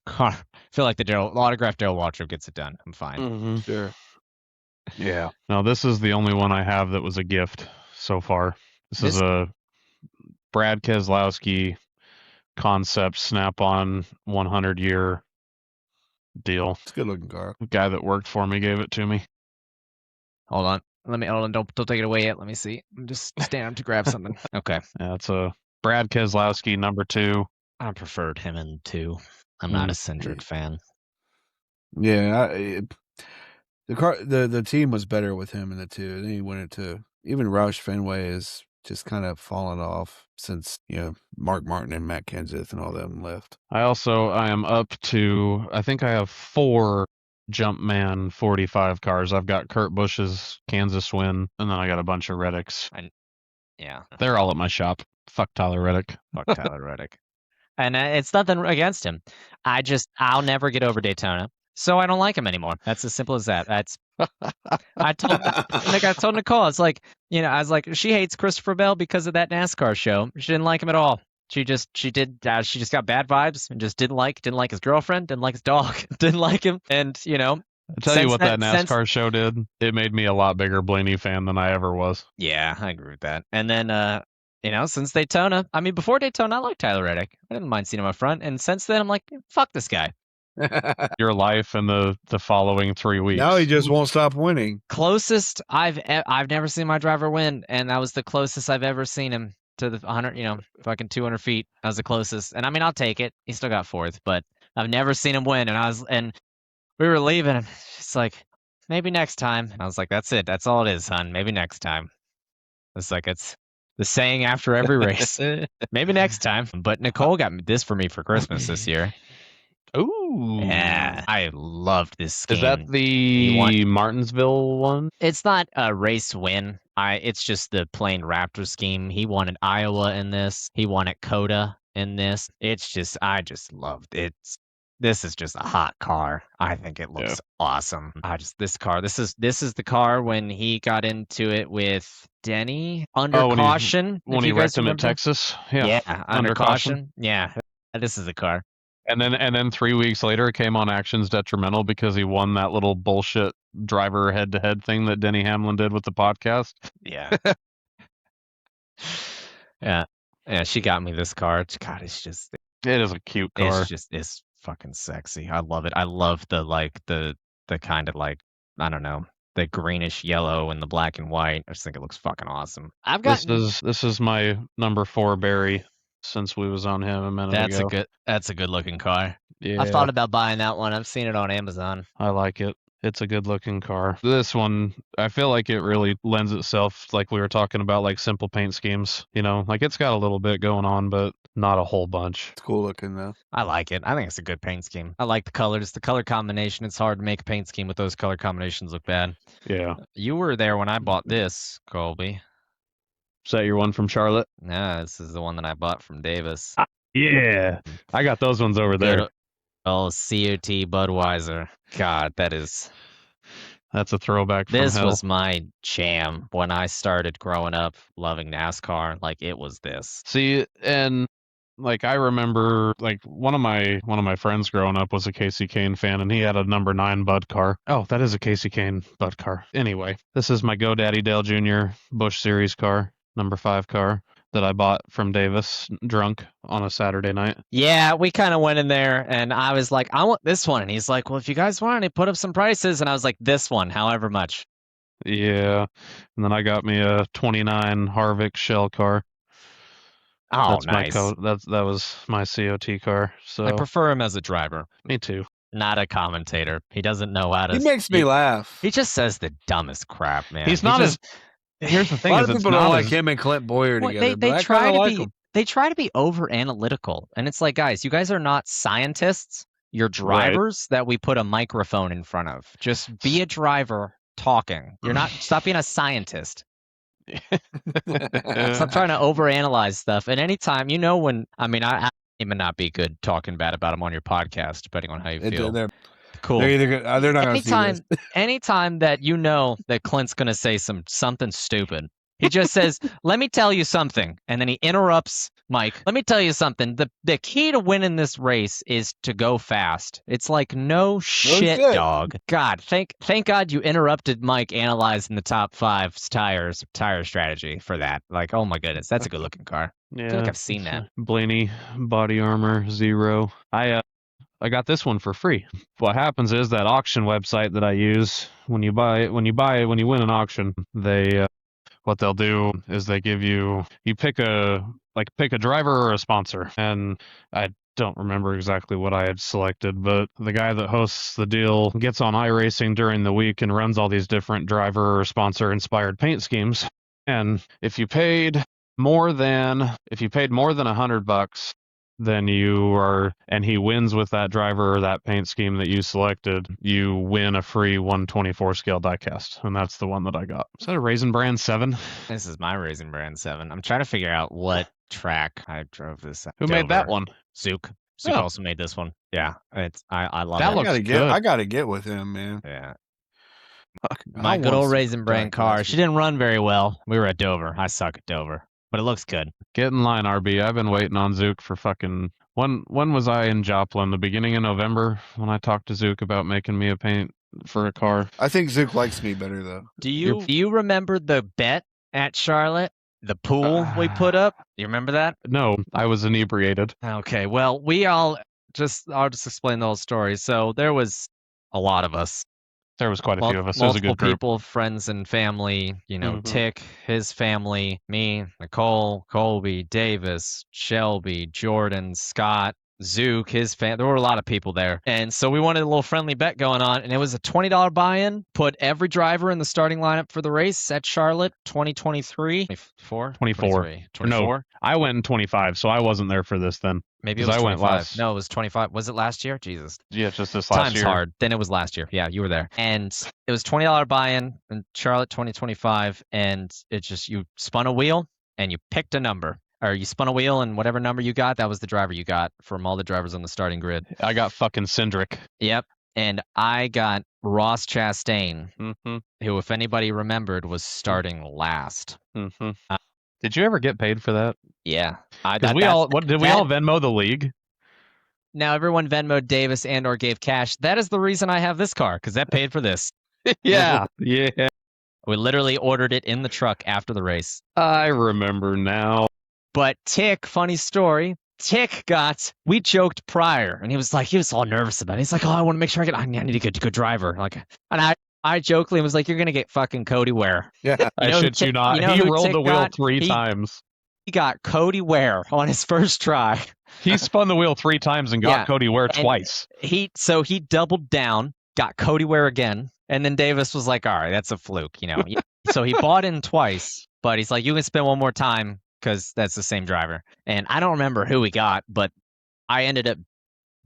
car. I feel like the autographed Darrell Waltrip gets it done. I'm fine. Mm-hmm. Sure. Yeah. No, this is the only one I have that was a gift so far. This is a Brad Keselowski concept Snap-on 100-year deal. It's a good looking car. The guy that worked for me gave it to me. Hold on. Don't take it away yet. Let me see. I'm just standing up to grab something. Okay. Yeah, it's a Brad Keselowski number 2. I preferred him in 2. I'm not a Cindric fan. Yeah, the team was better with him in the 2. Then he went into even Roush Fenway is just kind of fallen off since Mark Martin and Matt Kenseth and all them left. I am up to, I think I have 4 Jumpman 45 cars. I've got Kurt Busch's Kansas win, and then I got a bunch of Reddicks. Yeah. They're all at my shop. Fuck Tyler Reddick. Fuck Tyler Reddick. And it's nothing against him. I'll never get over Daytona, so I don't like him anymore. That's as simple as that. I told Nicole, it's like, I was like, she hates Christopher Bell because of that NASCAR show. She didn't like him at all. She just got bad vibes and just didn't like his girlfriend, didn't like his dog, didn't like him, and I tell you what that NASCAR show did. It made me a lot bigger Blaney fan than I ever was. Yeah, I agree with that. And then since Daytona, I mean, before Daytona, I liked Tyler Reddick. I didn't mind seeing him up front, and since then, I'm like, fuck this guy. Your life in the following 3 weeks. Now he just won't stop winning. Closest I've never seen my driver win, and that was the closest I've ever seen him to the 100, fucking 200 feet. That was the closest, and I mean, I'll take it. He still got 4th, but I've never seen him win. And we were leaving, and she's like, maybe next time. And I was like, that's it. That's all it is, hon. Maybe next time. It's like it's the saying after every race. Maybe next time. But Nicole got this for me for Christmas this year. Ooh. Yeah, I loved this scheme. Is that the Martinsville one? It's not a race win. It's just the plain Raptor scheme. He wanted Iowa in this. He wanted Coda in this. I just loved it. This is just a hot car. I think it looks awesome. This is the car when he got into it with Denny under caution. When he wrecked him at Texas. Yeah, under caution. Yeah, this is the car. And then 3 weeks later, it came on Actions Detrimental because he won that little bullshit driver head-to-head thing that Denny Hamlin did with the podcast. Yeah. Yeah. She got me this car. God, it is a cute car. It's fucking sexy. I love it. I love the kind of like, I don't know, the greenish yellow and the black and white. I just think it looks fucking awesome. This is my number 4 Barry. Since we was on him a minute ago. That's a good looking car. Yeah. I thought about buying that one. I've seen it on Amazon. I like it. It's a good looking car. This one, I feel like it really lends itself, like we were talking about, like simple paint schemes. You know, like it's got a little bit going on, but not a whole bunch. It's cool looking though. I like it. I think it's a good paint scheme. I like the colors, the color combination. It's hard to make a paint scheme with those color combinations look bad. Yeah. You were there when I bought this, Colby. Is that your one from Charlotte? No, this is the one that I bought from Davis. Yeah. I got those ones over there. Oh, COT Budweiser. God, that's a throwback from This hell. was my jam when I started growing up loving NASCAR. Like, it was this. See, and like I remember, like one of my friends growing up was a Casey Kane fan, and he had a number 9 Bud car. Oh, that is a Casey Kane Bud car. Anyway, this is my GoDaddy Dale Jr. Busch Series car, number 5 car that I bought from Davis drunk on a Saturday night. Yeah, we kind of went in there, and I was like, I want this one. And he's like, well, if you guys want it, put up some prices. And I was like, this one, however much. Yeah, and then I got me a 29 Harvick shell car. Oh, that's nice. That was my COT car. So I prefer him as a driver. Me too. Not a commentator. He doesn't know how to. He makes me laugh. He just says the dumbest crap, man. He's not as. Here's the thing: a lot of people don't like him and Clint Boyer together. They try to be over analytical, and it's like, guys, you guys are not scientists. You're drivers that we put a microphone in front of. Just be a driver talking. You're not. Stop being a scientist. Stop trying to overanalyze stuff. And anytime, I may not be good talking bad about him on your podcast, depending on how you feel. They're cool. They're either good, they're not going to see this. Anytime that you know that Clint's going to say something stupid, he just says, "Let me tell you something," and then he interrupts Mike. Let me tell you something. The key to winning this race is to go fast. It's like no shit, dog. God, thank God you interrupted Mike analyzing the top 5's tire strategy for that. Like, oh my goodness, that's a good looking car. Yeah, I feel like I've seen that. Blaney Body Armor 0. I got this one for free. What happens is that auction website that I use, when you win an auction, what they'll do is they give you pick a driver or a sponsor. And I don't remember exactly what I had selected, but the guy that hosts the deal gets on iRacing during the week and runs all these different driver or sponsor inspired paint schemes. And if you paid more than $100, then and he wins with that driver or that paint scheme that you selected, you win a free 124 scale diecast. And that's the one that I got. Is that a Raisin Brand 7? This is my Raisin Brand 7. I'm trying to figure out what track I drove this at. Who made that one? Zook. Zook also made this one. Yeah. I love that. That looks good. I gotta get with him, man. Yeah. My good old Raisin Brand car. She didn't run very well. We were at Dover. I suck at Dover. But it looks good. Get in line, RB. I've been waiting on Zook for fucking... When was I in Joplin? The beginning of November when I talked to Zook about making me a paint for a car. I think Zook likes me better, though. Do you remember the bet at Charlotte? The pool we put up? You remember that? No, I was inebriated. Okay, well, I'll just explain the whole story. So there was a lot of us. There was quite a few of us. It was a Multiple good group. people, friends and family, Tick, his family, me, Nicole, Colby, Davis, Shelby, Jordan, Scott, Zook, his fan. There were a lot of people there. And so we wanted a little friendly bet going on, and it was a $20 buy-in. Put every driver in the starting lineup for the race at Charlotte 2023. 24? 24. 24? No, I went in 25, so I wasn't there for this then. Maybe it 'Cause was I went 25. last. No, it was 25. Was it last year? Jesus. Yeah, just this last Time's year. hard. Then it was last year. Yeah, you were there. And it was $20 buy-in in Charlotte 2025, and it just, you spun a wheel and you picked a number. Or you spun a wheel, and whatever number you got, that was the driver you got from all the drivers on the starting grid. I got fucking Cindric. Yep. And I got Ross Chastain, Mm-hmm. who, if anybody remembered, was starting last. Mm-hmm. Did you ever get paid for that? Yeah. Because we all Venmo the league? Now everyone Venmoed Davis and or gave cash. That is the reason I have this car, because that paid for this. Yeah. We literally ordered it in the truck after the race. I remember now. But Tick, funny story, we joked prior, and he was all nervous about it. He's like, oh, I want to make sure I need a good driver. And I jokingly was like, you're going to get fucking Cody Ware. Yeah. I shit you not. He rolled the wheel 3 times. He got Cody Ware on his first try. He spun the wheel 3 times and got Cody Ware twice. He doubled down, got Cody Ware again, and then Davis was like, all right, that's a fluke, So he bought in twice, but he's like, you can spin one more time, because that's the same driver. And I don't remember who we got, but I ended up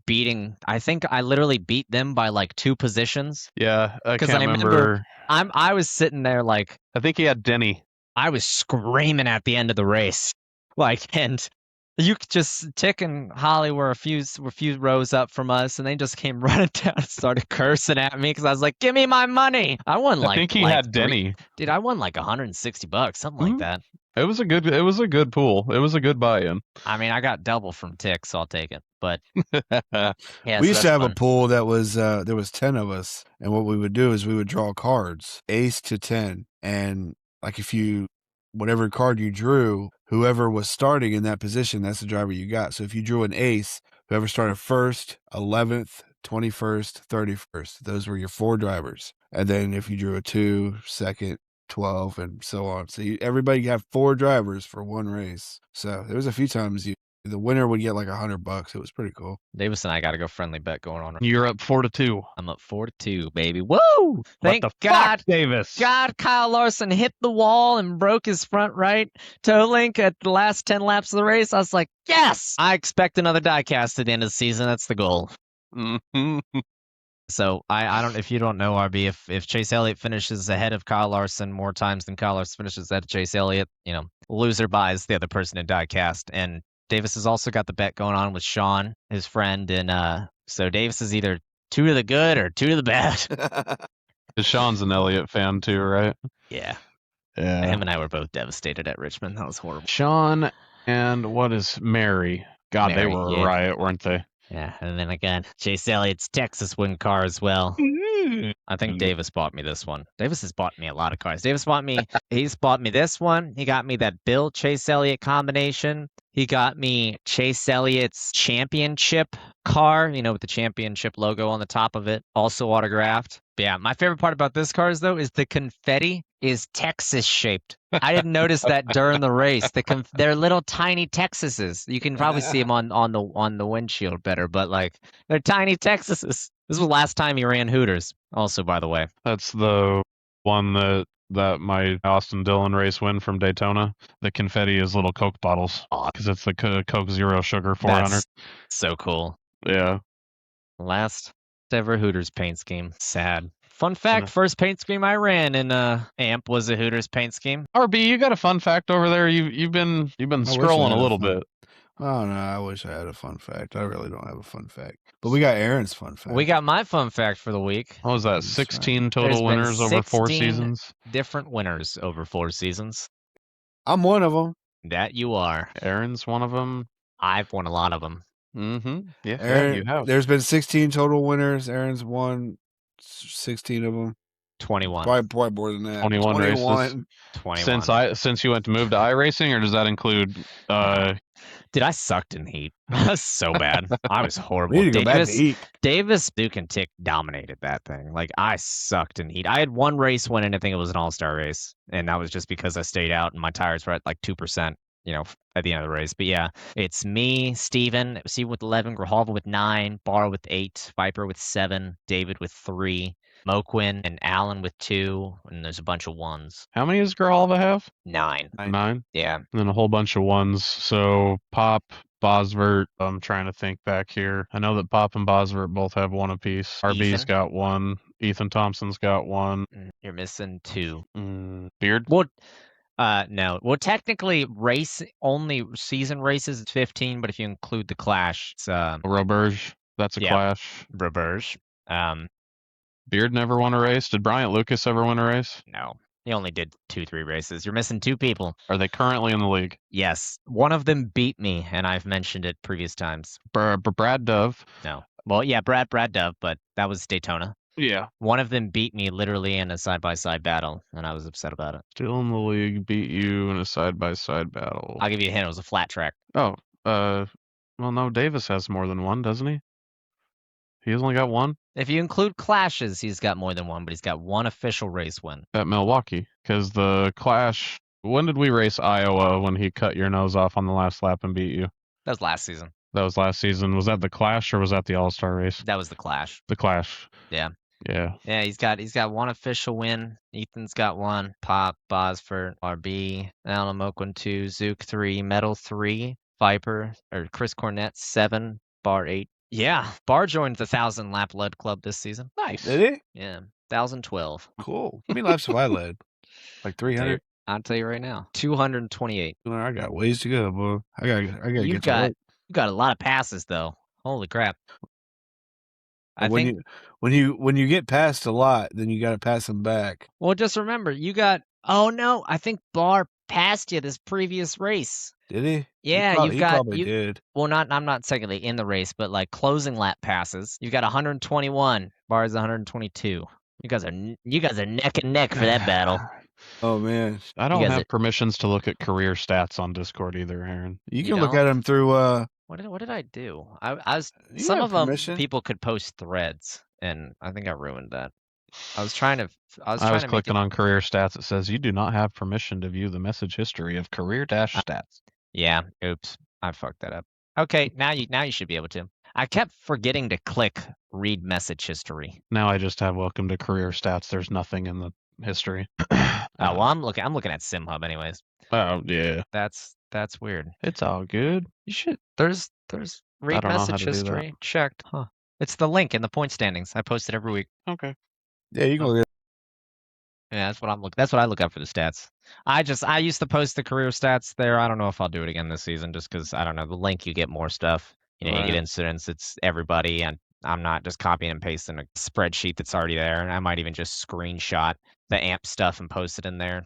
I think I literally beat them by like 2 positions. Yeah, I can't remember. I was sitting there like, I think he had Denny. I was screaming at the end of the race. And you could just, Tick and Holly were a few rows up from us, and they just came running down and started cursing at me because I was like, give me my money. I won I think he had Denny. Dude, I won like $160, something like that. It was a good pool. It was a good buy-in. I mean, I got double from Tick, so I'll take it. But yeah, we used to have a pool that was there was 10 of us, and what we would do is we would draw cards, ace to 10, and like whatever card you drew, whoever was starting in that position, that's the driver you got. So if you drew an ace, whoever started first, 11th, 21st, 31st, those were your 4 drivers. And then if you drew a 2, second, 12, and so on. So everybody got 4 drivers for one race. So there was a few times the winner would get like $100. It was pretty cool. Davis and I got to go friendly bet going on. You're up 4-2. I'm up 4-2, baby. Woo! Thank God, fuck, Davis. God, Kyle Larson hit the wall and broke his front right toe link at the last 10 laps of the race. I was like, yes! I expect another diecast at the end of the season. That's the goal. Mm-hmm. So I don't, if you don't know, RB, if Chase Elliott finishes ahead of Kyle Larson more times than Kyle Larson finishes ahead of Chase Elliott, loser buys the other person in diecast. And Davis has also got the bet going on with Sean, his friend, and so Davis is either 2 to the good or 2 to the bad. Sean's an Elliott fan too, right? Yeah. Yeah. Him and I were both devastated at Richmond. That was horrible. Sean and what is Mary? God, Mary, they were a riot, weren't they? Yeah, and then again, Chase Elliott's Texas win car as well. I think Davis bought me this one. Davis has bought me a lot of cars. He's bought me this one. He got me that Bill Chase Elliott combination. He got me Chase Elliott's championship car, with the championship logo on the top of it, also autographed. But yeah, my favorite part about this car though is the confetti is Texas shaped. I didn't notice that during the race. They're little tiny Texases. You can probably see them on the windshield better, but like they're tiny Texases. This was the last time he ran Hooters. Also, by the way, that's the one that my Austin Dillon race win from Daytona. The confetti is little Coke bottles because it's the Coke Zero Sugar 400. That's so cool. Yeah. Last ever Hooters paint scheme. Sad. Fun fact, first paint scheme I ran in AMP was a Hooters paint scheme. RB, you got a fun fact over there? You've been scrolling a little bit. Oh no, I wish I had a fun fact. I really don't have a fun fact. But we got Aaron's fun fact. We got my fun fact for the week. What was that? 16 total winners over 4 seasons? Different winners over 4 seasons. I'm one of them. That you are. Aaron's one of them. I've won a lot of them. Mm-hmm. Yeah, Aaron, you have. There's been 16 total winners. Aaron's won 16 of them. 21. Probably more than that. 21 races. 21. Since you went to move to iRacing, or does that include? Dude, I sucked in heat. I was so bad. I was horrible. We need to go back to heat. Davis, Duke, and Tick dominated that thing. Like, I sucked in heat. I had one race win, and I think it was an all-star race. And that was just because I stayed out, and my tires were at like 2%. at the end of the race. But yeah, it's me, Steven, Steve with 11, Grijalva with 9, Bar with 8, Viper with 7, David with 3, Moquin and Alan with 2, and there's a bunch of 1s. How many does Grijalva have? 9. 9? Yeah. And then a whole bunch of 1s. So Pop, Bosvert, I'm trying to think back here. I know that Pop and Bosvert both have 1 apiece. RB's Ethan? got 1. Ethan Thompson's got 1. You're missing 2. Beard? Well, no. Well, technically, only season races is 15, but if you include the Clash, it's Roberge. That's a Yeah. Clash. Reverge. Beard never won a race. Did Bryant Lucas ever win a race? No, he only did 2-3 races. You're missing 2 people. Are they currently in the league? Yes, one of them beat me, and I've mentioned it previous times. Brad Dove. No. Well, yeah, Brad Dove, but that was Daytona. Yeah. One of them beat me literally in a side-by-side battle, and I was upset about it. Still in the league, beat you in a side-by-side battle. I'll give you a hint. It was a flat track. Oh, well, no, Davis has more than 1, doesn't he? He's only got 1? If you include clashes, he's got more than 1, but he's got 1 official race win. At Milwaukee. Because the Clash, when did we race Iowa when he cut your nose off on the last lap and beat you? That was last season. That was last season. Was that the Clash or was that the All-Star race? That was the Clash. The Clash. Yeah. Yeah. Yeah, he's got 1 official win. Ethan's got 1. Pop, Bosford, RB, Alan Moquin 2, Zook 3, Metal 3, Viper, or Chris Cornett 7, Bar 8. Yeah, Bar joined the 1,000 lap led club this season. Nice. Did he? Yeah, 1,012. Cool. How many laps have I led? Like 300? I'll tell you right now, 228. I got ways to go, boy. I gotta You get to work. got a lot of passes though. Holy crap! I think. When you get past a lot, then you got to pass them back. Well, just remember, you got. Oh no, I think Bar passed you this previous race. Did he? Yeah, he probably did. Well, I'm not technically in the race, but like closing lap passes, you've got 121. Bar's 122. You guys are neck and neck for that battle. Oh man, I don't have permissions to look at career stats on Discord either, Aaron. You can look at them through. What did I do? I was some of them people could post threads, and I think I ruined that. I was clicking on career stats. It says you do not have permission to view the message history of career stats. Yeah. Oops. I fucked that up. Okay. Now you should be able to. I kept forgetting to click read message history. Now I just have welcome to career stats. There's nothing in the history. Well, I'm looking at SimHub anyways. Oh yeah. That's weird. It's all good. You should. There's read message history checked. Huh. It's the link in the point standings. I post it every week. Okay. Yeah, you can look at. Yeah, that's what I look up for the stats. I used to post the career stats there. I don't know if I'll do it again this season just because I don't know. The link you get more stuff. You get incidents. It's everybody, and I'm not just copying and pasting a spreadsheet that's already there. And I might even just screenshot the AMP stuff and post it in there.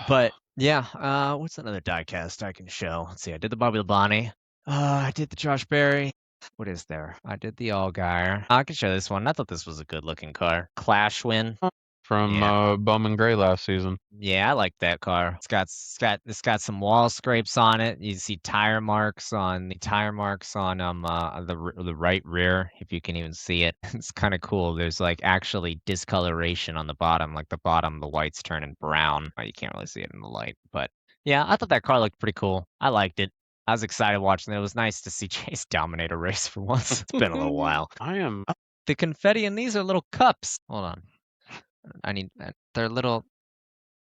But yeah, what's another diecast I can show? Let's see. I did the Bobby Labonte. I did the Josh Berry. What is there? I did the Allgaier. I can show this one. I thought this was a good looking car. Clash win. From Bowman Gray last season. Yeah, I like that car. It's got some wall scrapes on it. You see tire marks on the right rear, if you can even see it. It's kind of cool. There's like actually discoloration on the bottom, like the white's turning brown. You can't really see it in the light, but yeah, I thought that car looked pretty cool. I liked it. I was excited watching it. It was nice to see Chase dominate a race for once. It's been a little while. The confetti in these are little cups. Hold on. They're little,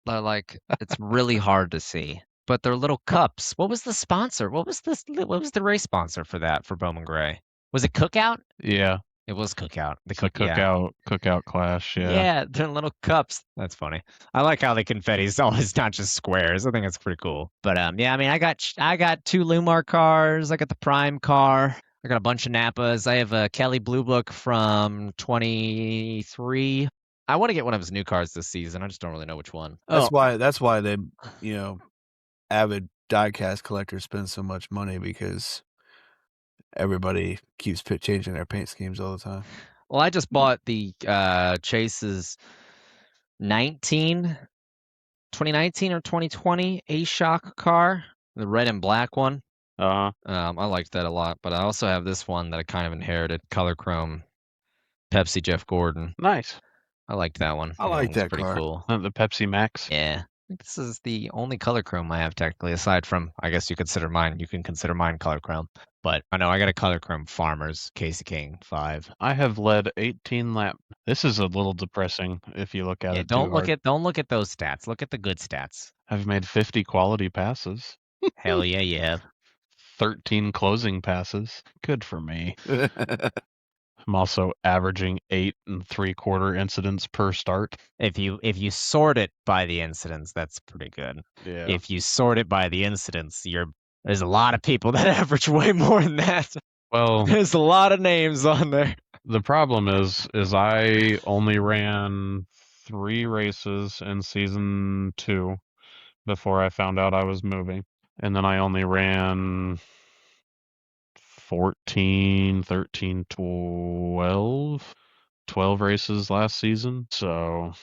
like, it's really hard to see, but they're little cups. What was the sponsor? What was the race sponsor for that, for Bowman Gray? Was it Cookout? Yeah. It was Cookout. Cookout Clash, yeah. Yeah, they're little cups. That's funny. I like how the confetti is always not just squares. I think it's pretty cool. But yeah, I mean, I got 2 Lumar cars. I got the Prime car. I got a bunch of Nappas. I have a Kelly Blue Book from 23. I want to get one of his new cars this season. I just don't really know which one. That's why they, avid diecast collectors spend so much money, because everybody keeps changing their paint schemes all the time. Well, I just bought the Chase's 2019 or 2020 A-Shock car, the red and black one. I liked that a lot, but I also have this one that I kind of inherited, color chrome Pepsi Jeff Gordon. Nice. I liked that one. I like that pretty car. Cool. The Pepsi Max. Yeah. think this is the only color chrome I have technically, aside from, I guess you consider mine. You can consider mine color chrome. But I know I got a color chrome Farmers, Casey King 5. I have led 18 lap. This is a little depressing if you look at Yeah, it too hard. don't look at those stats. Look at the good stats. I've made 50 quality passes, Hell yeah, you have. 13 closing passes. Good for me. I'm also averaging 8 3/4 incidents per start. If you sort it by the incidents, that's pretty good. Yeah. If you sort it by the incidents, there's a lot of people that average way more than that. Well, There's a lot of names on there. the problem is I only ran 3 races in season 2 before I found out I was moving. And then I only ran 14, 13, 12 races last season. So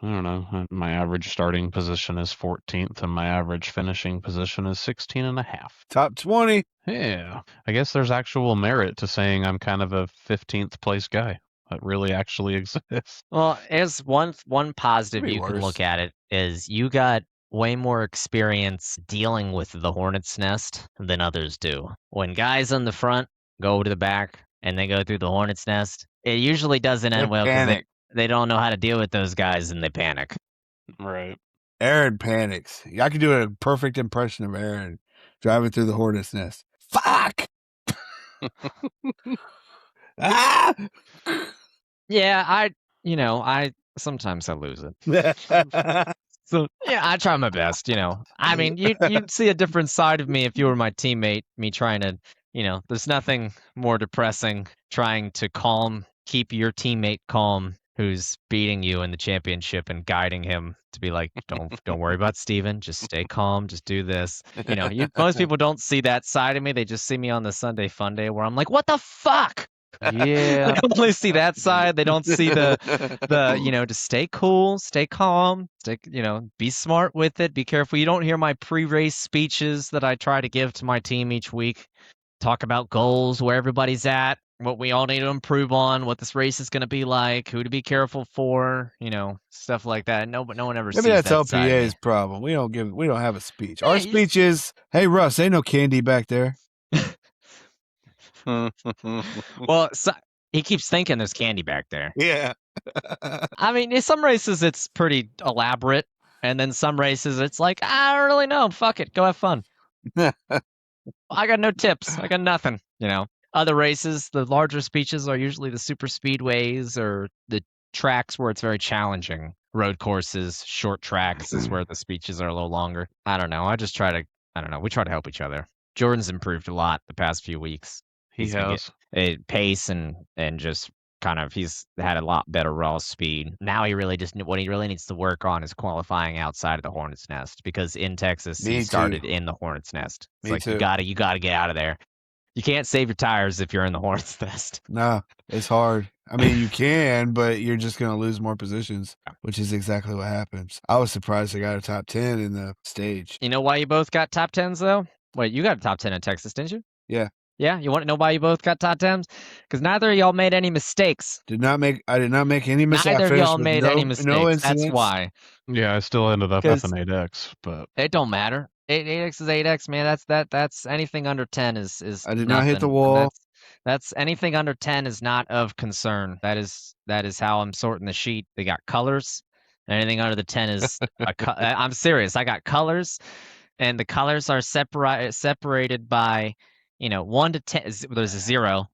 I don't know. My average starting position is 14th and my average finishing position is 16.5. Top 20. Yeah. I guess there's actual merit to saying I'm kind of a 15th place guy. That really actually exists. Well, as one positive Could be you can worse. look at it is you got way more experience dealing with the hornet's nest than others do. When guys on the front go to the back and they go through the hornet's nest, it usually doesn't end They well because panic. they don't know how to deal with those guys and they panic. Right. Aaron panics. I could do a perfect impression of Aaron driving through the hornet's nest. Fuck! Ah! Yeah, I sometimes I lose it. So yeah, I try my best, I mean, you'd see a different side of me if you were my teammate, me trying to, there's nothing more depressing trying to keep your teammate calm who's beating you in the championship and guiding him to be like, don't worry about Steven, just stay calm, just do this. Most people don't see that side of me. They just see me on the Sunday Fun Day where I'm like, what the fuck? Yeah. They only see that side. They don't see the to stay cool, stay calm, be smart with it, be careful. You don't hear my pre-race speeches that I try to give to my team each week. Talk about goals, where everybody's at, what we all need to improve on, what this race is going to be like, who to be careful for, stuff like that. No, but no one ever sees Maybe that's that side of me. LPA's problem. We don't have a speech. Yeah, Our speech is, hey Russ, ain't no candy back there. Well, he keeps thinking there's candy back there. Yeah. I mean, in some races it's pretty elaborate, and then some races it's like, I don't really know. Fuck it, go have fun. I got no tips. I got nothing. Other races, the larger speeches are usually the super speedways or the tracks where it's very challenging. Road courses, short tracks is where the speeches are a little longer. I don't know. We try to help each other. Jordan's improved a lot the past few weeks. He has. Pace and just kind of, he's had a lot better raw speed. Now what he really needs to work on is qualifying outside of the hornet's nest, because in Texas Me he started too. in the hornet's nest. It's Me like too. you gotta get out of there. You can't save your tires if you're in the hornet's nest. No, it's hard. I mean, you can, but you're just going to lose more positions, which is exactly what happens. I was surprised I got a top 10 in the stage. You know why you both got top 10s though? Wait, you got a top 10 in Texas, didn't you? Yeah. Yeah, you want to know why you both got top 10s? Because neither of y'all made any mistakes. I did not make any mistakes. Neither of y'all made any mistakes. No That's incidents. why. Yeah, I still ended up with an 8X, but It don't matter. 8X is 8X, man. That's anything under 10 is I did not hit the nothing. wall. That's anything under 10 is not of concern. That is how I'm sorting the sheet. They got colors. Anything under the 10 is I'm serious. I got colors, and the colors are separated by 1 to 10. There's a 0,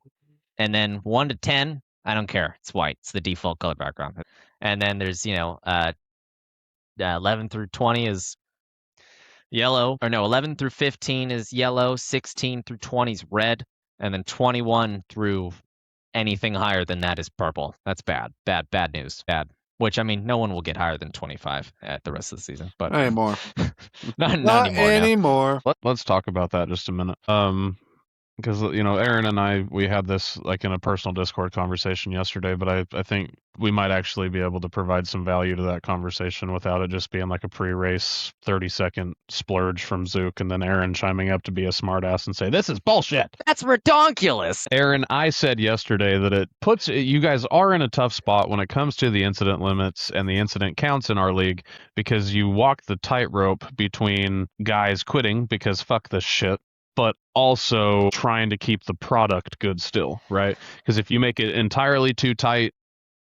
and then 1 to 10. I don't care. It's white. It's the default color background. And then there's 11 through 20 is yellow, or no, 11 through 15 is yellow, 16 through 20 is red, and then 21 through anything higher than that is purple. That's bad. Bad news. Bad. Which, I mean, no one will get higher than 25 at the rest of the season. But Not anymore. not Not anymore. No. anymore. let's talk about that just a minute. because Aaron and I, we had this like in a personal Discord conversation yesterday, but I think we might actually be able to provide some value to that conversation without it just being like a pre-race 30-second splurge from Zook and then Aaron chiming up to be a smartass and say this is bullshit. That's redonkulous. Aaron, I said yesterday that it puts you guys are in a tough spot when it comes to the incident limits and the incident counts in our league, because you walk the tightrope between guys quitting because fuck this shit, but also trying to keep the product good still, right? Because if you make it entirely too tight,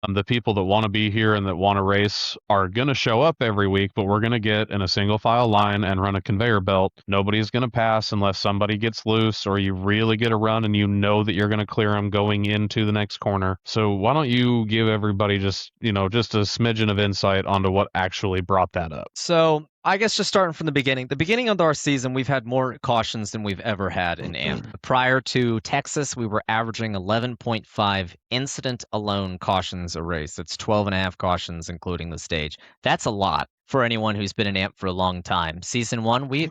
the people that want to be here and that want to race are going to show up every week, but we're going to get in a single file line and run a conveyor belt. Nobody's going to pass unless somebody gets loose or you really get a run and you know that you're going to clear them going into the next corner. So why don't you give everybody just a smidgen of insight onto what actually brought that up? So I guess just starting from the beginning of our season, we've had more cautions than we've ever had in AMP. Prior to Texas, we were averaging 11.5 incident alone cautions a race. That's 12.5 cautions, including the stage. That's a lot for anyone who's been in AMP for a long time. Season 1, we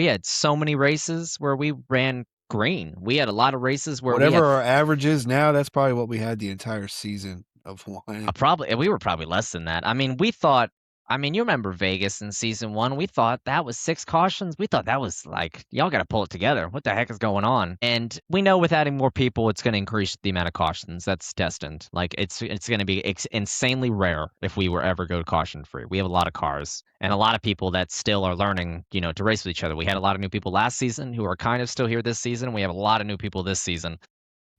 had so many races where we ran green. We had a lot of races where whatever our average is now, that's probably what we had the entire season of one. we were probably less than that. I mean, you remember Vegas in season 1? We thought that was 6 cautions. We thought that was like, y'all got to pull it together. What the heck is going on? And we know with adding more people, it's going to increase the amount of cautions. That's destined. Like it's going to be insanely rare if we were ever go caution free. We have a lot of cars and a lot of people that still are learning, to race with each other. We had a lot of new people last season who are kind of still here this season. We have a lot of new people this season,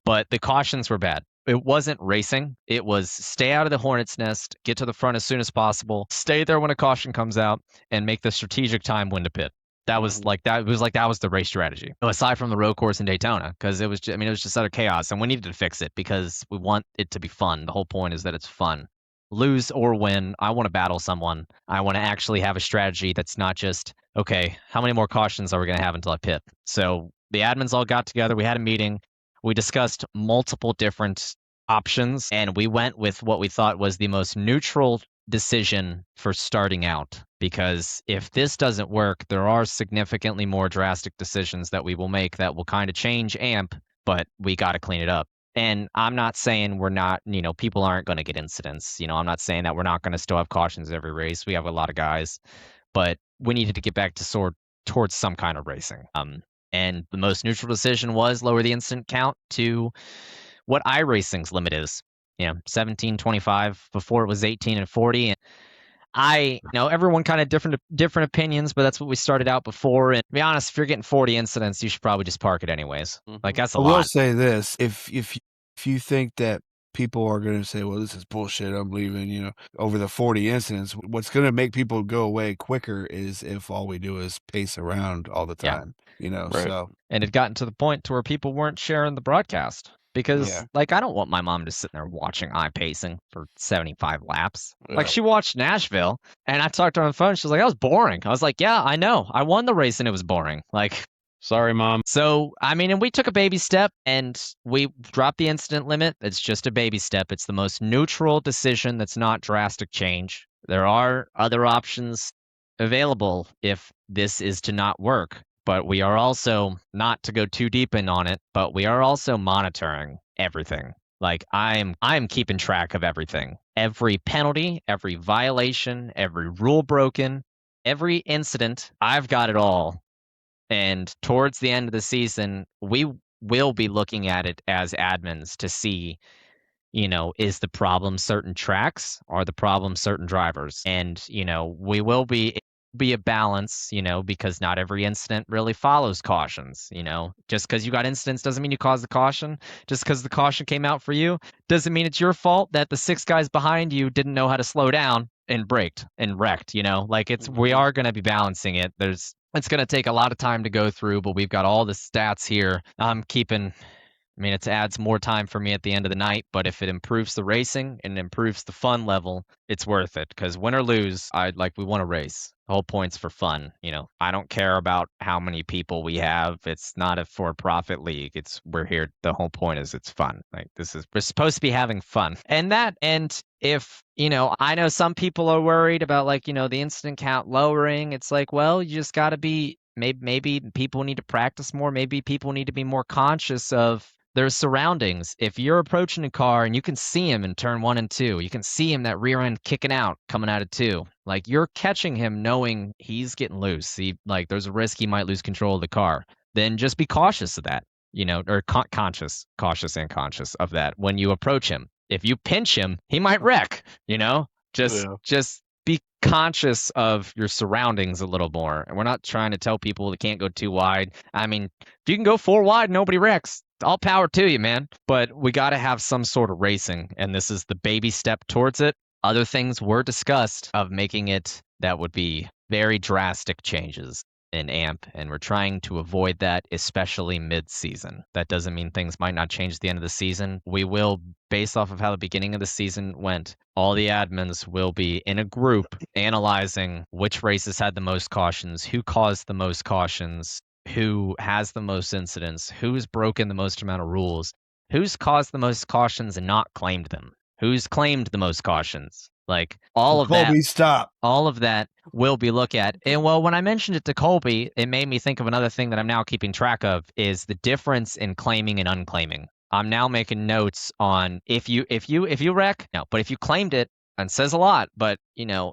but the cautions were bad. It wasn't racing. It was stay out of the hornet's nest, get to the front as soon as possible, stay there when a caution comes out, and make the strategic time when to pit. That was that was the race strategy. Aside from the road course in Daytona, because it was just utter chaos, and we needed to fix it because we want it to be fun. The whole point is that it's fun. Lose or win, I want to battle someone. I want to actually have a strategy that's not just, okay, how many more cautions are we going to have until I pit? So the admins all got together. We had a meeting. We discussed multiple different options, and we went with what we thought was the most neutral decision for starting out. Because if this doesn't work, there are significantly more drastic decisions that we will make that will kind of change AMP, but we got to clean it up. And I'm not saying we're not, people aren't going to get incidents. I'm not saying that we're not going to still have cautions every race. We have a lot of guys, but we needed to get back to towards some kind of racing. And the most neutral decision was lower the incident count to what iRacing's limit is. 17.25. Before it was 18 and 40. And everyone kind of different opinions, but that's what we started out before. And to be honest, if you're getting 40 incidents, you should probably just park it anyways. Like that's a lot. I will say this: if you think that people are going to say, well, this is bullshit, I'm leaving, over the 40 incidents, what's going to make people go away quicker is if all we do is pace around all the time, Right. So. And it gotten to the point to where people weren't sharing the broadcast because I don't want my mom just sitting there watching iPacing for 75 laps. Yeah. Like she watched Nashville and I talked to her on the phone. She was like, that was boring. I was like, yeah, I know. I won the race and it was boring. Like, sorry, Mom. So, and we took a baby step and we dropped the incident limit. It's just a baby step. It's the most neutral decision that's not drastic change. There are other options available if this is to not work, but we are also, not to go too deep in on it, but we are also monitoring everything. Like I'm keeping track of everything. Every penalty, every violation, every rule broken, every incident, I've got it all. And towards the end of the season, we will be looking at it as admins to see, is the problem certain tracks or the problem certain drivers? And, we will be a balance, because not every incident really follows cautions. Just because you got incidents doesn't mean you caused the caution. Just because the caution came out for you doesn't mean it's your fault that the 6 guys behind you didn't know how to slow down and braked and wrecked. We are going to be balancing it. It's going to take a lot of time to go through, but we've got all the stats here. It adds more time for me at the end of the night, but if it improves the racing and improves the fun level, it's worth it. Because win or lose, we want to race. The whole point's for fun. I don't care about how many people we have. It's not a for-profit league. We're here. The whole point is it's fun. We're supposed to be having fun. And if, I know some people are worried about the incident count lowering. It's like, well, you just got to be maybe people need to practice more. Maybe people need to be more conscious of their surroundings. If you're approaching a car and you can see him in turn 1 and 2, you can see him that rear end kicking out coming out of 2. Like, you're catching him knowing he's getting loose. Like, there's a risk he might lose control of the car. Then just be cautious of that, or cautious and conscious of that when you approach him. If you pinch him, he might wreck. Just be conscious of your surroundings a little more. And we're not trying to tell people they can't go too wide. I mean, if you can go 4 wide, nobody wrecks. All power to you, man. But we got to have some sort of racing, and this is the baby step towards it. Other things were discussed of making it that would be very drastic changes in AMP, and we're trying to avoid that, especially mid-season. That doesn't mean things might not change at the end of the season. We will, based off of how the beginning of the season went, all the admins will be in a group analyzing which races had the most cautions, who caused the most cautions, who has the most incidents, who's broken the most amount of rules, who's caused the most cautions and not claimed them, who's claimed the most cautions. Like, all of Colby, stop. all of that will be looked at. And well, when I mentioned it to Colby, it made me think of another thing that I'm now keeping track of, is the difference in claiming and unclaiming. I'm now making notes on if you wreck, no, but if you claimed it, and says a lot, but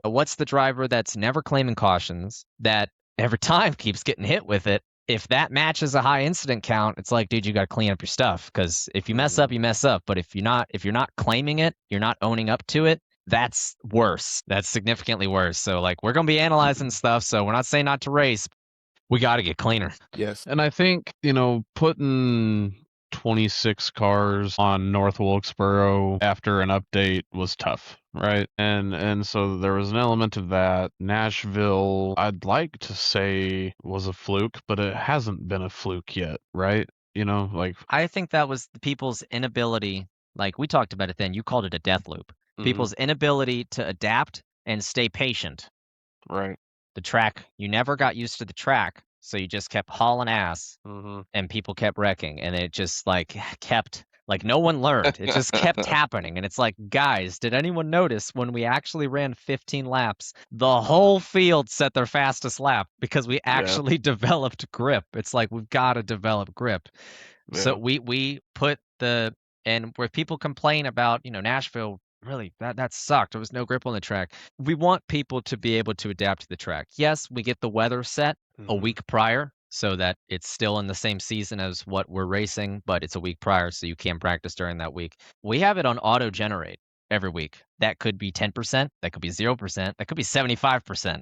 what's the driver that's never claiming cautions, that every time keeps getting hit with it? If that matches a high incident count, it's like, dude, you got to clean up your stuff, because if you mess up, you mess up. But if you're not claiming it, you're not owning up to it, that's worse. That's significantly worse. So, like, we're going to be analyzing stuff. So we're not saying not to race. We got to get cleaner. Yes. And I think, putting 26 cars on North Wilkesboro after an update was tough, right? And so there was an element of that. Nashville, I'd like to say, was a fluke, but it hasn't been a fluke yet, right? I think that was the people's inability. Like, we talked about it then. You called it a death loop. People's inability to adapt and stay patient. Right. The track, you never got used to the track, so you just kept hauling ass, and people kept wrecking, and it just kept, no one learned. It just kept happening, and it's like, guys, did anyone notice when we actually ran 15 laps, the whole field set their fastest lap because we actually developed grip. It's like, we've got to develop grip. Yeah. So we put and where people complain about, Nashville, really, that sucked. There was no grip on the track. We want people to be able to adapt to the track. Yes, we get the weather set a week prior so that it's still in the same season as what we're racing, but it's a week prior, so you can practice during that week. We have it on auto generate every week. That could be 10%, that could be 0%, that could be 75%.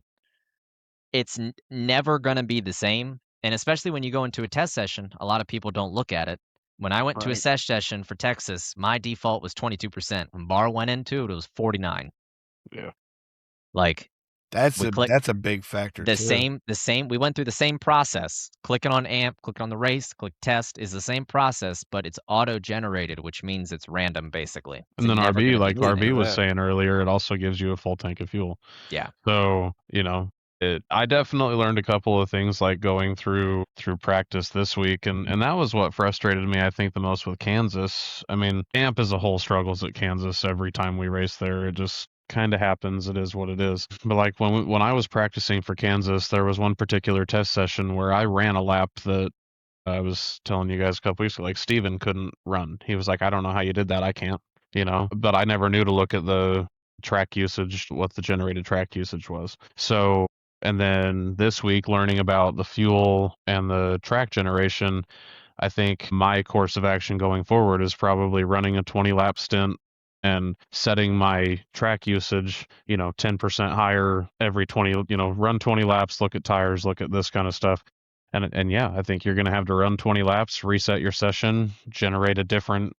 It's never going to be the same. And especially when you go into a test session, a lot of people don't look at it. When I went to a session for Texas, my default was 22%. When Bar went into it, it was 49. Yeah. Like, that's a big factor. The same. We went through the same process. Clicking on AMP, clicking on the race, click test is the same process, but it's auto generated, which means it's random basically. And then RB, like RB was saying earlier, it also gives you a full tank of fuel. Yeah. So I definitely learned a couple of things, like going through practice this week, and that was what frustrated me, I think, the most with Kansas. I mean, AMP as a whole struggles at Kansas every time we race there. It just kind of happens. It is what it is. But like when I was practicing for Kansas, there was one particular test session where I ran a lap that I was telling you guys a couple weeks ago, like, Steven couldn't run. He was like, I don't know how you did that. I can't, but I never knew to look at the track usage, what the generated track usage was. So, and then this week, learning about the fuel and the track generation, I think my course of action going forward is probably running a 20-lap stint and setting my track usage, 10% higher every 20, run 20 laps, look at tires, look at this kind of stuff. And yeah, I think you're going to have to run 20 laps, reset your session, generate a different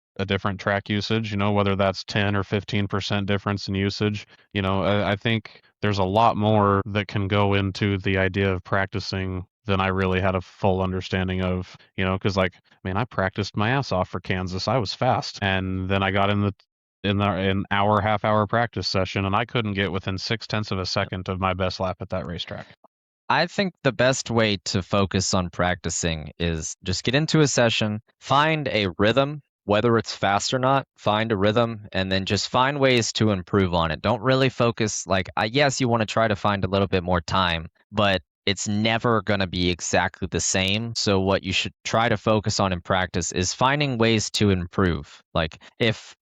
track usage, whether that's 10 or 15% difference in usage. I think there's a lot more that can go into the idea of practicing than I really had a full understanding of, because I practiced my ass off for Kansas. I was fast. And then I got in an hour, half-hour practice session, and I couldn't get within 0.6 of a second of my best lap at that racetrack. I think the best way to focus on practicing is just get into a session, find a rhythm, whether it's fast or not, find a rhythm, and then just find ways to improve on it. Don't really focus, yes, you want to try to find a little bit more time, but it's never going to be exactly the same. So what you should try to focus on in practice is finding ways to improve. Like if,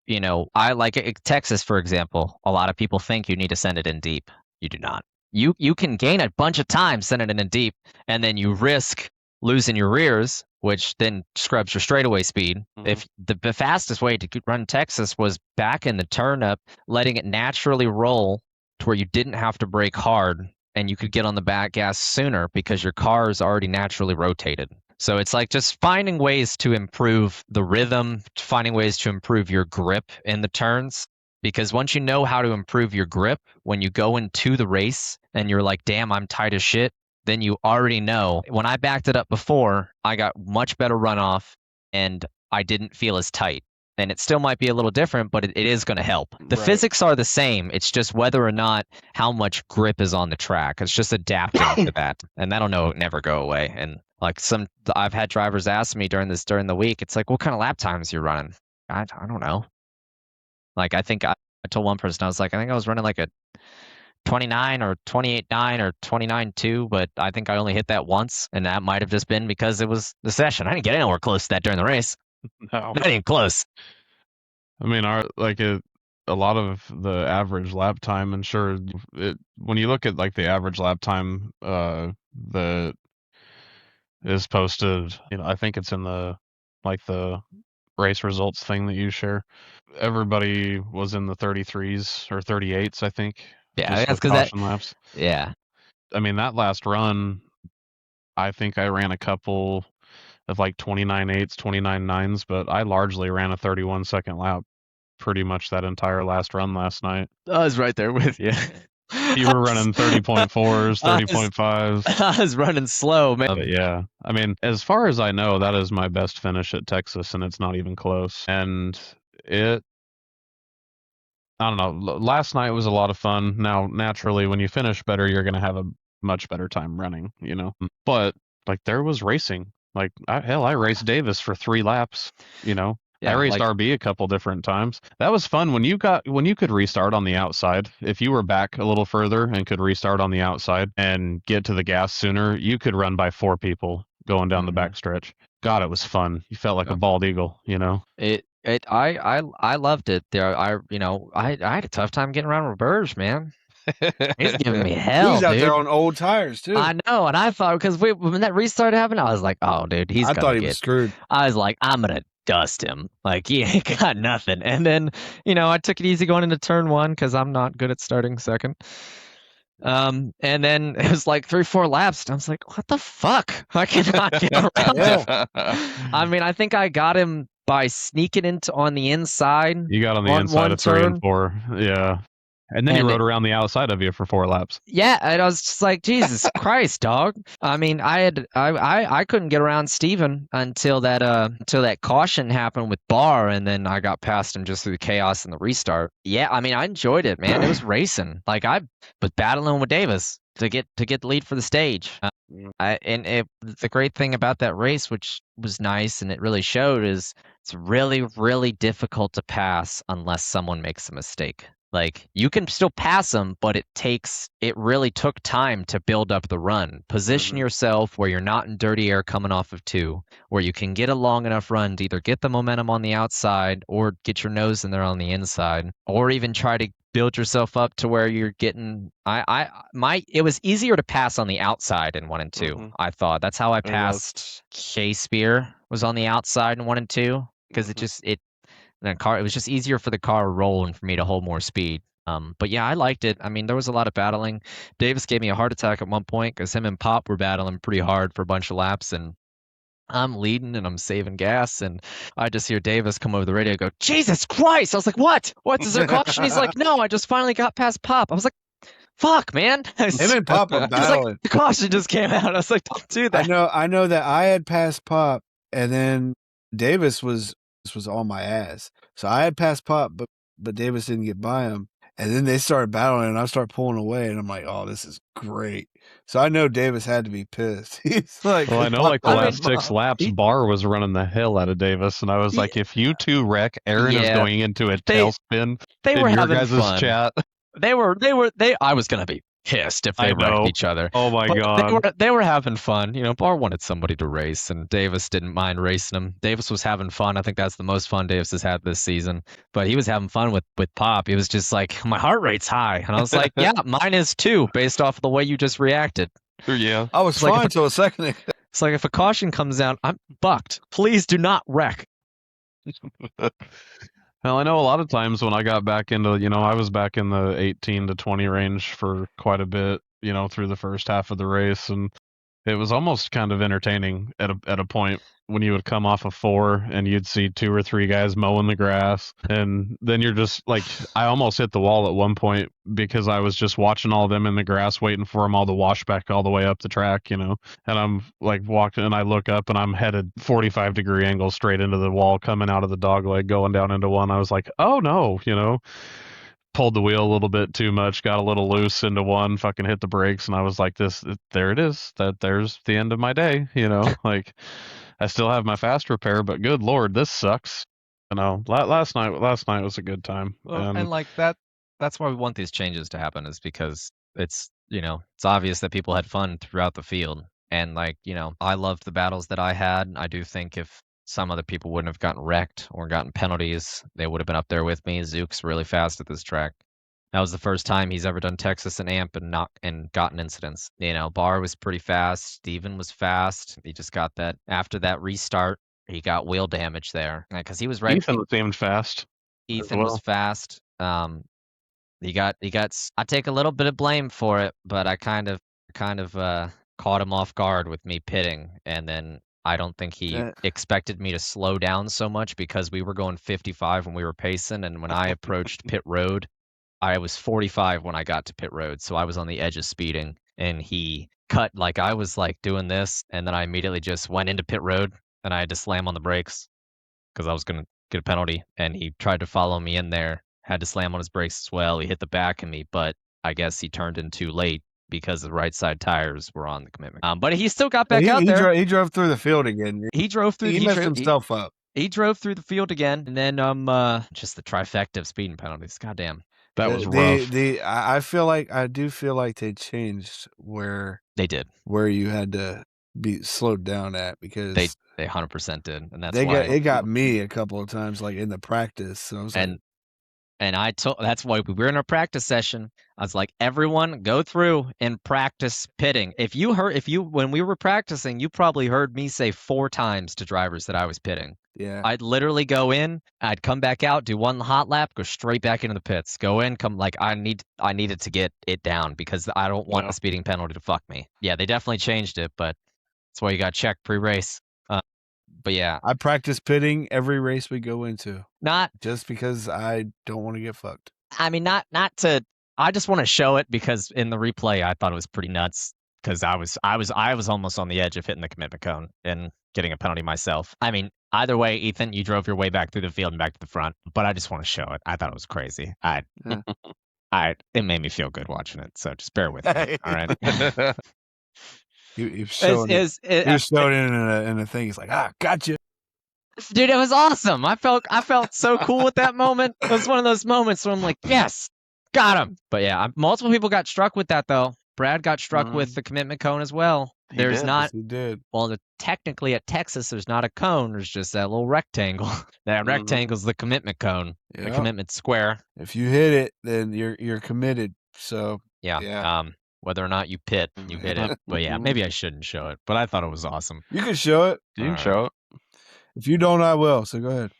I like Texas, for example, a lot of people think you need to send it in deep. You do not. You can gain a bunch of time sending it in deep, and then you risk losing your rears, which then scrubs your straightaway speed. If the fastest way to run Texas was back in the turn up, letting it naturally roll to where you didn't have to brake hard and you could get on the back gas sooner because your car is already naturally rotated. So it's like just finding ways to improve the rhythm, finding ways to improve your grip in the turns. Because once you know how to improve your grip, when you go into the race and you're like, damn, I'm tight as shit, then you already know. When I backed it up before, I got much better runoff and I didn't feel as tight. And it still might be a little different, but it is going to help. The physics are the same. It's just whether or not how much grip is on the track. It's just adapting to that. And that'll never go away. And like I've had drivers ask me during the week, it's like, what kind of lap times you running? I don't know. Like, I think I told one person, I was like, I think I was running like a 29 or 28.9 or 29.2, but I think I only hit that once. And that might have just been because it was the session. I didn't get anywhere close to that during the race. No. Not even close. I mean, a lot of the average lap time, and sure, when you look at like the average lap time that is posted, I think it's in the race results thing that you share. Everybody was in the 33s or 38s, I think. Yeah, that's because laps. Yeah. I mean, that last run, I think I ran a couple of like 29.8s, 29.9s, but I largely ran a 31-second lap pretty much that entire last run last night. I was right there with you. You were running 30.4s, 30.5s. I was running slow, man. Yeah. I mean, as far as I know, that is my best finish at Texas, and it's not even close. And I don't know. Last night was a lot of fun. Now, naturally, when you finish better, you're going to have a much better time running, But, like, there was racing. Like, I raced Davis for 3 laps, Yeah, I raced RB a couple different times. That was fun when you could restart on the outside. If you were back a little further and could restart on the outside and get to the gas sooner, you could run by 4 people going down the back stretch. God, it was fun. You felt like a bald eagle, I loved it. There, I had a tough time getting around Roberge, man. He's giving me hell. He was out dude. there on old tires too. I know, and I thought because when that restart happened, I was like, "Oh, dude, I thought he was screwed." I was like, "I'm gonna dust him. Like he ain't got nothing." And then, I took it easy going into turn 1 because I'm not good at starting second. And then it was like 3-4 laps, and I was like, "What the fuck? I cannot get around him." I mean, I think I got him by sneaking on the inside. You got on the inside of 3 and 4, yeah. And then he rode around the outside of you for 4 laps. Yeah, and I was just like, Jesus Christ, dog. I mean, I couldn't get around Steven until that caution happened with Barr, and then I got past him just through the chaos and the restart. Yeah, I mean, I enjoyed it, man. It was racing. Like I was battling with Davis to get the lead for the stage. The great thing about that race, which was nice and it really showed, is it's really, really difficult to pass unless someone makes a mistake. Like you can still pass them, but it really took time to build up the run. Position yourself where you're not in dirty air coming off of 2, where you can get a long enough run to either get the momentum on the outside or get your nose in there on the inside, or even try to build yourself up to where you're getting. It was easier to pass on the outside in 1 and 2. I thought that's how I passed. K-Spear was on the outside in 1 and 2 because it was just easier for the car to roll and for me to hold more speed. But yeah, I liked it. I mean, there was a lot of battling. Davis gave me a heart attack at one point because him and Pop were battling pretty hard for a bunch of laps, and I'm leading and I'm saving gas, and I just hear Davis come over the radio and go, Jesus Christ! I was like, what? What, is there caution? He's like, no, I just finally got past Pop. I was like, fuck, man. Him and Pop were battling. Like, the caution just came out. I was like, don't do that. I know that I had passed Pop, and then Davis was on my ass. So I had passed Pop, but Davis didn't get by him. And then they started battling, and I started pulling away, and I'm like, oh, this is great. So I know Davis had to be pissed. He's like, well, I know like the last 6 laps, Barr was running the hell out of Davis, and I was like, if you 2 wreck, Aaron is going into a tailspin. They were in your having guys' fun. chat. I was gonna be pissed if I they wrecked know. each other. Oh my But god. they were having fun. Barr wanted somebody to race, and Davis didn't mind racing him. Davis was having fun. I think that's the most fun Davis has had this season. But he was having fun with Pop. He was just like, my heart rate's high. And I was like, yeah, mine is too, based off of the way you just reacted. Yeah. I was It's like fine if until a second ago. It's like if a caution comes out, I'm bucked. Please do not wreck. Well, I know a lot of times when I got back into, I was back in the 18 to 20 range for quite a bit, through the first half of the race, and it was almost kind of entertaining at a point when you would come off of 4 and you'd see 2 or 3 guys mowing the grass, and then you're just like, I almost hit the wall at one point because I was just watching all of them in the grass, waiting for them all to wash back all the way up the track, and I'm like walking and I look up and I'm headed 45-degree angle straight into the wall, coming out of the dog leg, going down into one. I was like, oh no, pulled the wheel a little bit too much, got a little loose into one, fucking hit the brakes, and I was like, there it is. There's the end of my day, like I still have my fast repair, but good Lord, this sucks. Last night was a good time. Well, and like that's why we want these changes to happen, is because it's obvious that people had fun throughout the field. And I loved the battles that I had. I do think if some other people wouldn't have gotten wrecked or gotten penalties, they would have been up there with me. Zook's really fast at this track. That was the first time he's ever done Texas and AMP and gotten incidents. Barr was pretty fast. Steven was fast. He just got that after that restart. He got wheel damage there because he was right. Ethan seemed fast. Ethan was fast. He got. I take a little bit of blame for it, but I kind of caught him off guard with me pitting, and then I don't think he expected me to slow down so much because we were going 55 when we were pacing, and when I approached pit road, I was 45 when I got to pit road, so I was on the edge of speeding, and he cut like I was like doing this, and then I immediately just went into pit road, and I had to slam on the brakes because I was gonna get a penalty, and he tried to follow me in there, had to slam on his brakes as well. He hit the back of me, but I guess he turned in too late because the right side tires were on the commitment. But he still got back out there. He drove through the field again. He drove through. He messed himself up. He drove through the field again, and then just the trifecta of speeding penalties. Goddamn. That was rough. I do feel like they changed where they did, where you had to be slowed down at, because they 100% did, and that's why it got me a couple of times, like in the practice. So I was and I told, that's why we were in our practice session. I was like, everyone go through and practice pitting. When we were practicing, you probably heard me say 4 times to drivers that I was pitting. Yeah. I'd literally go in, I'd come back out, do one hot lap, go straight back into the pits, go in, come like I needed to get it down because I don't want a speeding penalty to fuck me. Yeah, they definitely changed it, but that's why you got checked pre-race. But yeah, I practice pitting every race we go into. Not just because I don't want to get fucked. I mean, not to. I just want to show it because in the replay, I thought it was pretty nuts because I was almost on the edge of hitting the commitment cone and getting a penalty myself. I mean, either way, Ethan, you drove your way back through the field and back to the front, but I just want to show it. I thought it was crazy. It made me feel good watching it, so just bear with me. All right. You've shown it in a thing. He's like, gotcha. Dude, it was awesome. I felt so cool at that moment. It was one of those moments where I'm like, yes, got him. But yeah, multiple people got struck with that though. Brad got struck with the commitment cone as well. He did. Well, technically at Texas, there's not a cone. There's just that little rectangle. That rectangle's the commitment cone, the commitment square. If you hit it, then you're committed. So yeah. Whether or not you pit, you hit it. But yeah, maybe I shouldn't show it. But I thought it was awesome. You can show it. You can show it. If you don't, I will. So go ahead.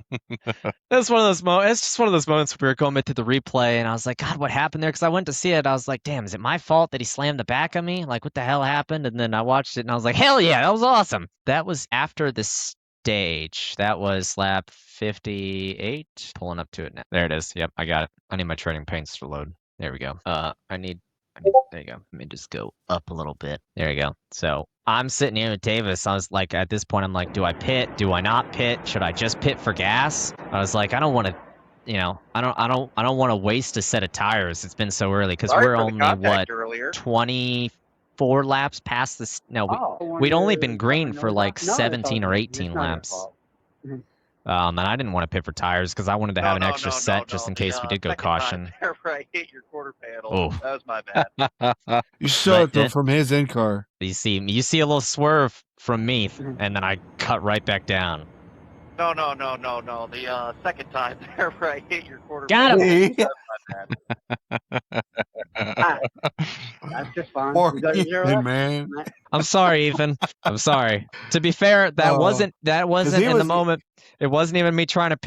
It's one of those moments. It's just one of those moments where we were going to the replay, and I was like, God, what happened there? Because I went to see it. I was like, damn, is it my fault that he slammed the back of me? Like, what the hell happened? And then I watched it, and I was like, hell yeah, that was awesome. That was after the stage. That was lap 58. Pulling up to it now. There it is. Yep, I got it. I need my trading paints to load. There we go. There you go. Let me just go up a little bit. There you go. So I'm sitting here with Davis. I was like, at this point, I'm like, do I pit? Do I not pit? Should I just pit for gas? I was like, I don't want to, I don't want to waste a set of tires. It's been so early because we're only 24 laps past this. No, we'd only been green for like 17 or 18 laps. And I didn't want to pit for tires because I wanted to have an extra set just in case we did go second caution. time there where I hit your quarter panel. Oh. That was my bad. You saw But it from his in car. You see a little swerve from me, and then I cut right back down. No. The second time there where I hit your quarter Got panel. him. That was my bad. That's just fine. Poor We got your zero Ethan, left. man. I'm sorry, Ethan. I'm sorry. To be fair, that wasn't he in the was- moment. It wasn't even me trying to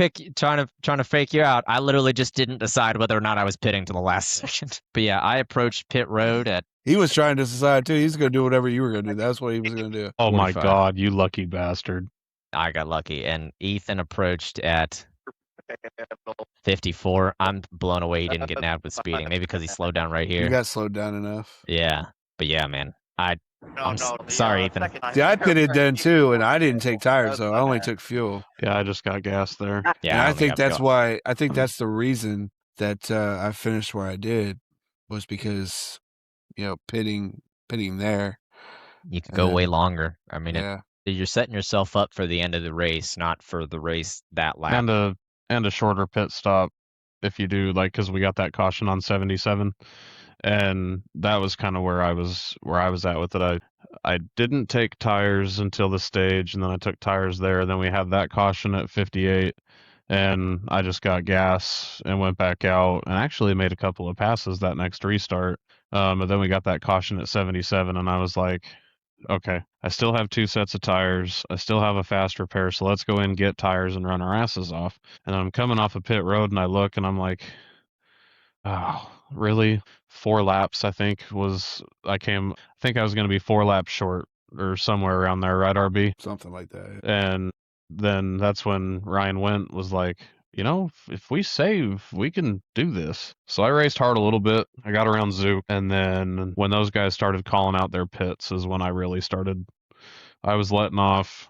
fake you out. I literally just didn't decide whether or not I was pitting to the last second. But yeah, I approached pit road at He was trying to decide too. He's going to do whatever you were going to do. That's what he was going to do. Oh my 45. God, you lucky bastard. I got lucky, and Ethan approached at 54. I'm blown away he didn't get nabbed with speeding. Maybe because he slowed down right You here. got slowed down enough. Yeah, but yeah, man. I'm The, sorry, Ethan. second time See, I there pitted where then hit too, your and I didn't take quarter tires, panel. so That I was only my took fuel. Yeah, I just got gas there. Yeah, And I only think got that's fuel. why. I think that's the reason that I finished where I did was because pitting there. You could go and way then- longer. I mean, Yeah, you're setting yourself up for the end of the race, not for the race that lap. And a shorter pit stop if you do, like, because we got that caution on 77, and that was kind of where I was at with it. I didn't take tires until the stage, and then I took tires there. Then we had that caution at 58, and I just got gas and went back out and actually made a couple of passes that next restart. But then we got that caution at 77, and I was like, okay, I still have 2 sets of tires. I still have a fast repair, so let's go in, get tires, and run our asses off. And I'm coming off a pit road, and I look, and I'm like, oh, really? 4 laps, I think I was going to be 4 laps short or somewhere around there, right, RB? something like that. And then that's when Ryan Went was like, if we save, we can do this. So I raced hard a little bit. I got around Zook. And then when those guys started calling out their pits is when I really started. I was letting off.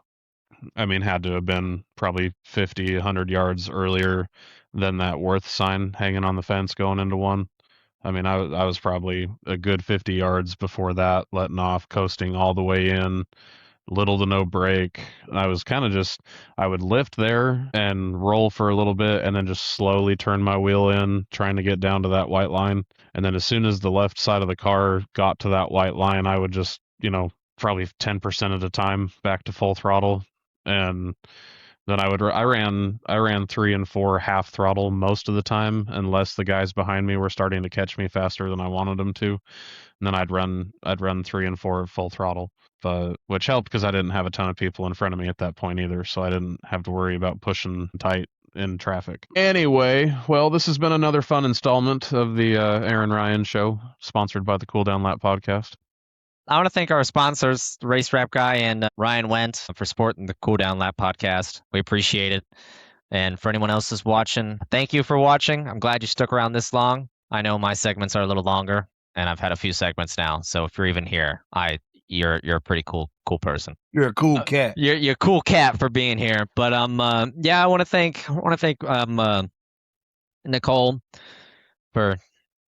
I mean, had to have been probably 50, 100 yards earlier than that Worth sign hanging on the fence going into one. I mean, I was probably a good 50 yards before that, letting off, coasting all the way in. Little to no break. I was kind of I would lift there and roll for a little bit and then just slowly turn my wheel in, trying to get down to that white line. And then as soon as the left side of the car got to that white line, I would just, probably 10% of the time back to full throttle. And then I ran 3 and 4 half throttle most of the time, unless the guys behind me were starting to catch me faster than I wanted them to. And then I'd run 3 and 4 full throttle. But which helped because I didn't have a ton of people in front of me at that point either, so I didn't have to worry about pushing tight in traffic. Anyway, well, this has been another fun installment of the Aaron Ryan Show, sponsored by the Cool Down Lap podcast. I want to thank our sponsors, Race Wrap Guy and Ryan Went, for supporting the Cool Down Lap podcast. We appreciate it. And for anyone else who's watching, thank you for watching. I'm glad you stuck around this long. I know my segments are a little longer, and I've had a few segments now. So if you're even here, you're a pretty cool person. You're a cool cat. You're a cool cat for being here. But yeah, I want to thank Nicole for,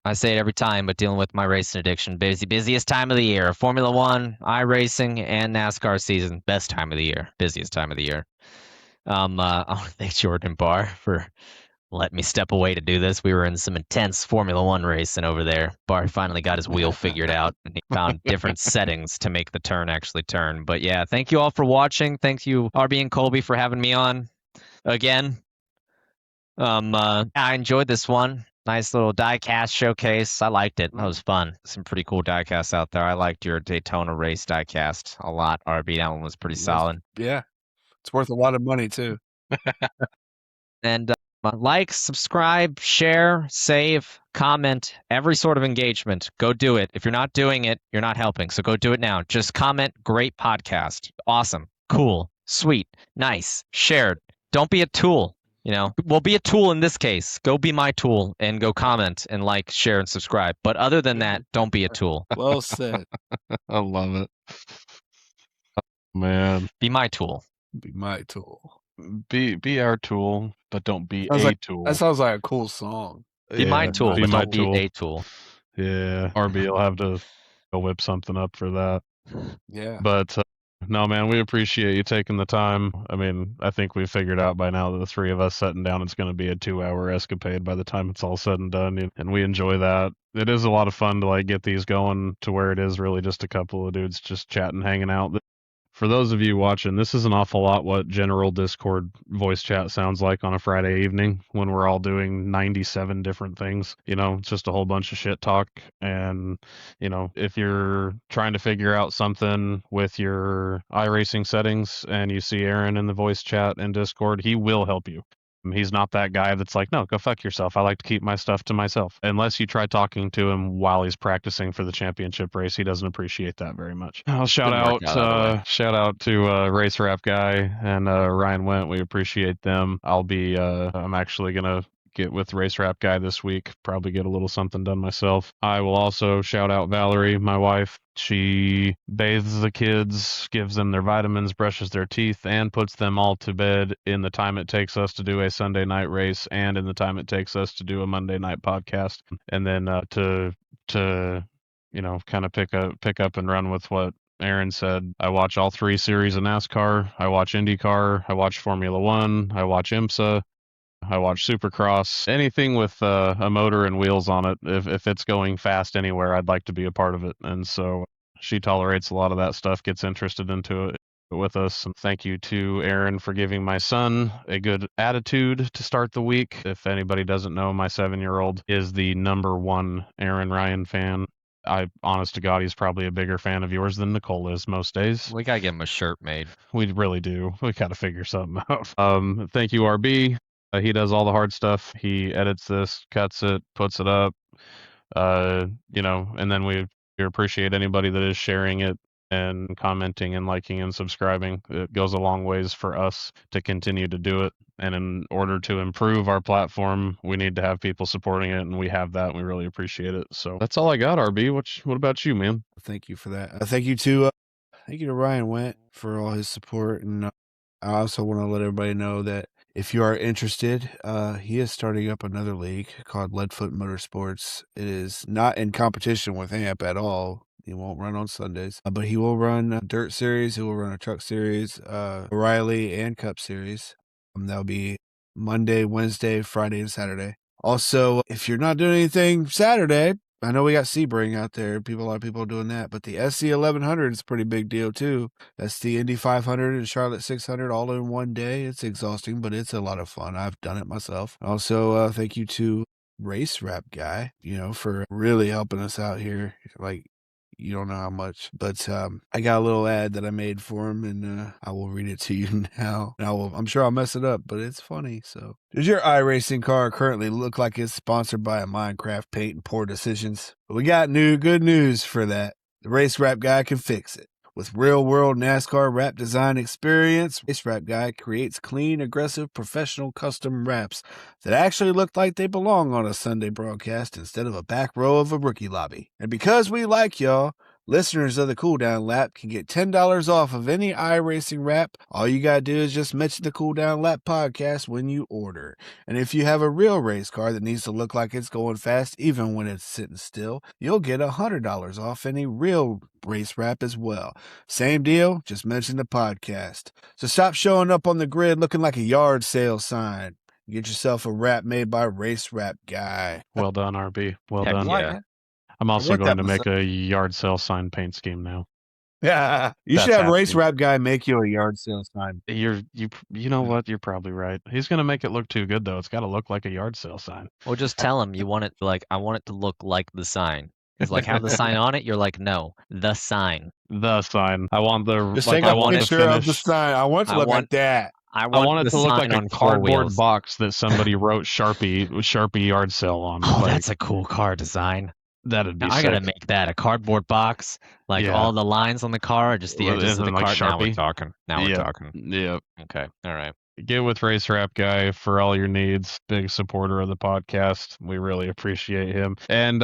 I say it every time, but dealing with my racing addiction. Busiest time of the year. Formula One, iRacing, and NASCAR season. Best time of the year. Busiest time of the year. I want to thank Jordan Barr for letting me step away to do this. We were in some intense Formula One racing over there. Barr finally got his wheel figured out, and he found different settings to make the turn actually turn. But yeah, thank you all for watching. Thank you, RB and Colby, for having me on again. I enjoyed this one. Nice little diecast showcase. I liked it. That was fun. Some pretty cool diecasts out there. I liked your Daytona race diecast a lot, RB. That one was pretty solid. Yeah, it's worth a lot of money too. And like, subscribe, share, save, comment, every sort of engagement. Go do it. If you're not doing it, you're not helping. So go do it now. Just comment, great podcast. Awesome. Cool. Sweet. Nice. Shared. Don't be a tool. Well, be a tool in this case. Go be my tool and go comment and like, share, and subscribe. But other than that, don't be a tool. Well said. I love it. Man, Be my tool. Be my tool. be our tool, but don't be Sounds a like- tool. That sounds like a cool song. Be my tool, be but my don't tool. be a tool. Yeah, RB will have to go whip something up for that. Yeah. But No, man, we appreciate you taking the time. I mean, I think we've figured out by now that the three of us sitting down, it's going to be a 2-hour escapade by the time it's all said and done, and we enjoy that. It is a lot of fun to like get these going to where it is really just a couple of dudes just chatting, hanging out. For those of you watching, this is an awful lot what general Discord voice chat sounds like on a Friday evening when we're all doing 97 different things. It's just a whole bunch of shit talk. And, if you're trying to figure out something with your iRacing settings and you see Aaron in the voice chat in Discord, he will help you. He's not that guy that's like, no, go fuck yourself. I like to keep my stuff to myself. Unless you try talking to him while he's practicing for the championship race, he doesn't appreciate that very much. I'll shout out to Race Rap Guy and Ryan Went. We appreciate them. I'm actually gonna get with Race Rap Guy this week, probably get a little something done myself. I will also shout out Valerie, my wife. She bathes the kids, gives them their vitamins, brushes their teeth, and puts them all to bed in the time it takes us to do a Sunday night race and in the time it takes us to do a Monday night podcast. And then to kind of pick up and run with what Aaron said. I watch all 3 series of NASCAR. I watch IndyCar. I watch Formula One. I watch IMSA. I watch Supercross. Anything with a motor and wheels on it, if it's going fast anywhere, I'd like to be a part of it. And so she tolerates a lot of that stuff, gets interested into it with us. And thank you to Aaron for giving my son a good attitude to start the week. If anybody doesn't know, my 7-year-old is the #1 Aaron Ryan fan. Honest to God, he's probably a bigger fan of yours than Nicole is most days. We gotta get him a shirt made. We really do. We gotta figure something out. Thank you, RB. He does all the hard stuff. He edits this, cuts it, puts it up. And then we appreciate anybody that is sharing it and commenting and liking and subscribing. It goes a long ways for us to continue to do it. And in order to improve our platform, we need to have people supporting it, and we have that, and we really appreciate it. So that's all I got, RB. What about you, man? Thank you for that. Thank you to Ryan Went for all his support, and I also want to let everybody know that if you are interested, he is starting up another league called Leadfoot Motorsports. It is not in competition with AMP at all. He won't run on Sundays, but he will run a dirt series. He will run a truck series, O'Reilly and Cup series. That'll be Monday, Wednesday, Friday, and Saturday. Also, if you're not doing anything Saturday, I know we got Sebring out there. A lot of people are doing that, but the SC 1100 is a pretty big deal too. That's the Indy 500 and Charlotte 600 all in one day. It's exhausting, but it's a lot of fun. I've done it myself. Also, thank you to Race Rap Guy, for really helping us out here. Like, you don't know how much, but I got a little ad that I made for him, and I will read it to you now. And I'm sure I'll mess it up, but it's funny. So, does your iRacing car currently look like it's sponsored by a Minecraft paint and pour decisions? We got good news for that. The Race Rap Guy can fix it. With real-world NASCAR wrap design experience, Race Rap Guy creates clean, aggressive, professional custom wraps that actually look like they belong on a Sunday broadcast instead of a back row of a rookie lobby. And because we like y'all, listeners of the Cooldown Lap can get $10 off of any iRacing wrap. All you gotta do is just mention the Cooldown Lap podcast when you order. And if you have a real race car that needs to look like it's going fast even when it's sitting still, you'll get $100 off any real race wrap as well. Same deal, just mention the podcast. So stop showing up on the grid looking like a yard sale sign. Get yourself a wrap made by Race Rap Guy. Well done, RB. Well Heck done. yeah. I'm also like going that to make myself. a yard sale sign paint scheme now. Yeah, you That's should have Race happening. Rap Guy make you a yard sale sign. You know what? You're probably right. He's going to make it look too good though. It's got to look like a yard sale sign. Or just tell him you want it I want it to look like the sign. He's like, have the sign on it. You're like, no, the sign. The sign. I want the Just like. take I a want the picture of the finish. sign. I want it to I look want- like that. I I want it the to look sign like a on car cardboard wheels. box that somebody wrote Sharpie yard sale on. Oh, Like, that's a cool car design. that'd be Now I sick. gotta make that a cardboard box. Like Yeah. all the lines on the car are just the Well, edges of the and then, like, car. Now we're Sharpie? talking. Now we're Yep. talking. Yep. Okay. All right. Get with Race Rap Guy for all your needs. Big supporter of the podcast. We really appreciate him. And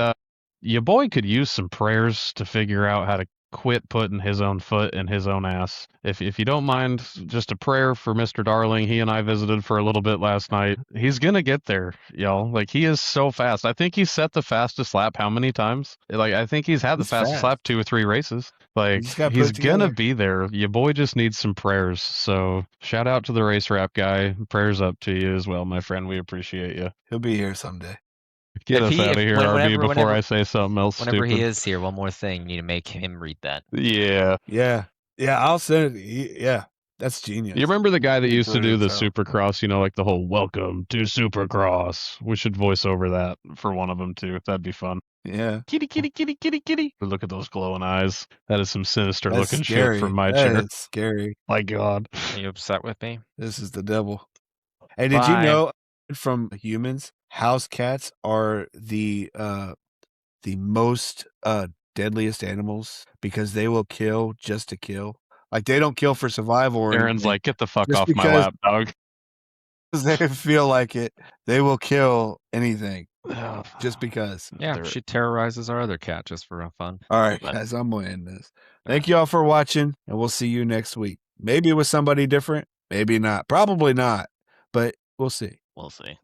your boy could use some prayers to figure out how to quit putting his own foot in his own ass. If you don't mind, just a prayer for Mr. Darling. He and I visited for a little bit last night. He's gonna get there, y'all. Like, he is so fast. I think he set the fastest lap how many times? Like, I think he's had the He's fastest fast. lap 2 or 3 races. Like, just gotta put he's it gonna together. be there. Your boy just needs some prayers. So shout out to the Race Wrap guy. Prayers up to you as well, my friend. We appreciate you. He'll be here someday. Get If us he- out of if- here, when- RB, whenever- before whenever- I say something else Whenever stupid. he is here, one more thing, you need to make him read that. Yeah. Yeah. I'll send it. Yeah, that's genius. You remember the guy that He used to put it do the himself. Supercross, like the whole welcome to Supercross. We should voice over that for one of them too. That'd be fun. Yeah, Kitty, kitty, kitty, kitty, kitty. Look at those glowing eyes. That is some sinister that's looking scary. shit from my That chair. is scary. My God. Are you upset with me? This is the devil. Hey, did you Bye. know from humans, house cats are the most deadliest animals because they will kill just to kill. Like, they don't kill for survival or Aaron's anything. like, get the fuck Just off my because- lap, dog. They feel like it. They will kill anything just because. Yeah, They're- she terrorizes our other cat just for fun. All right, But- guys, I'm going to end this. Thank you all for watching, and we'll see you next week. Maybe with somebody different, maybe not. Probably not, but we'll see. We'll see.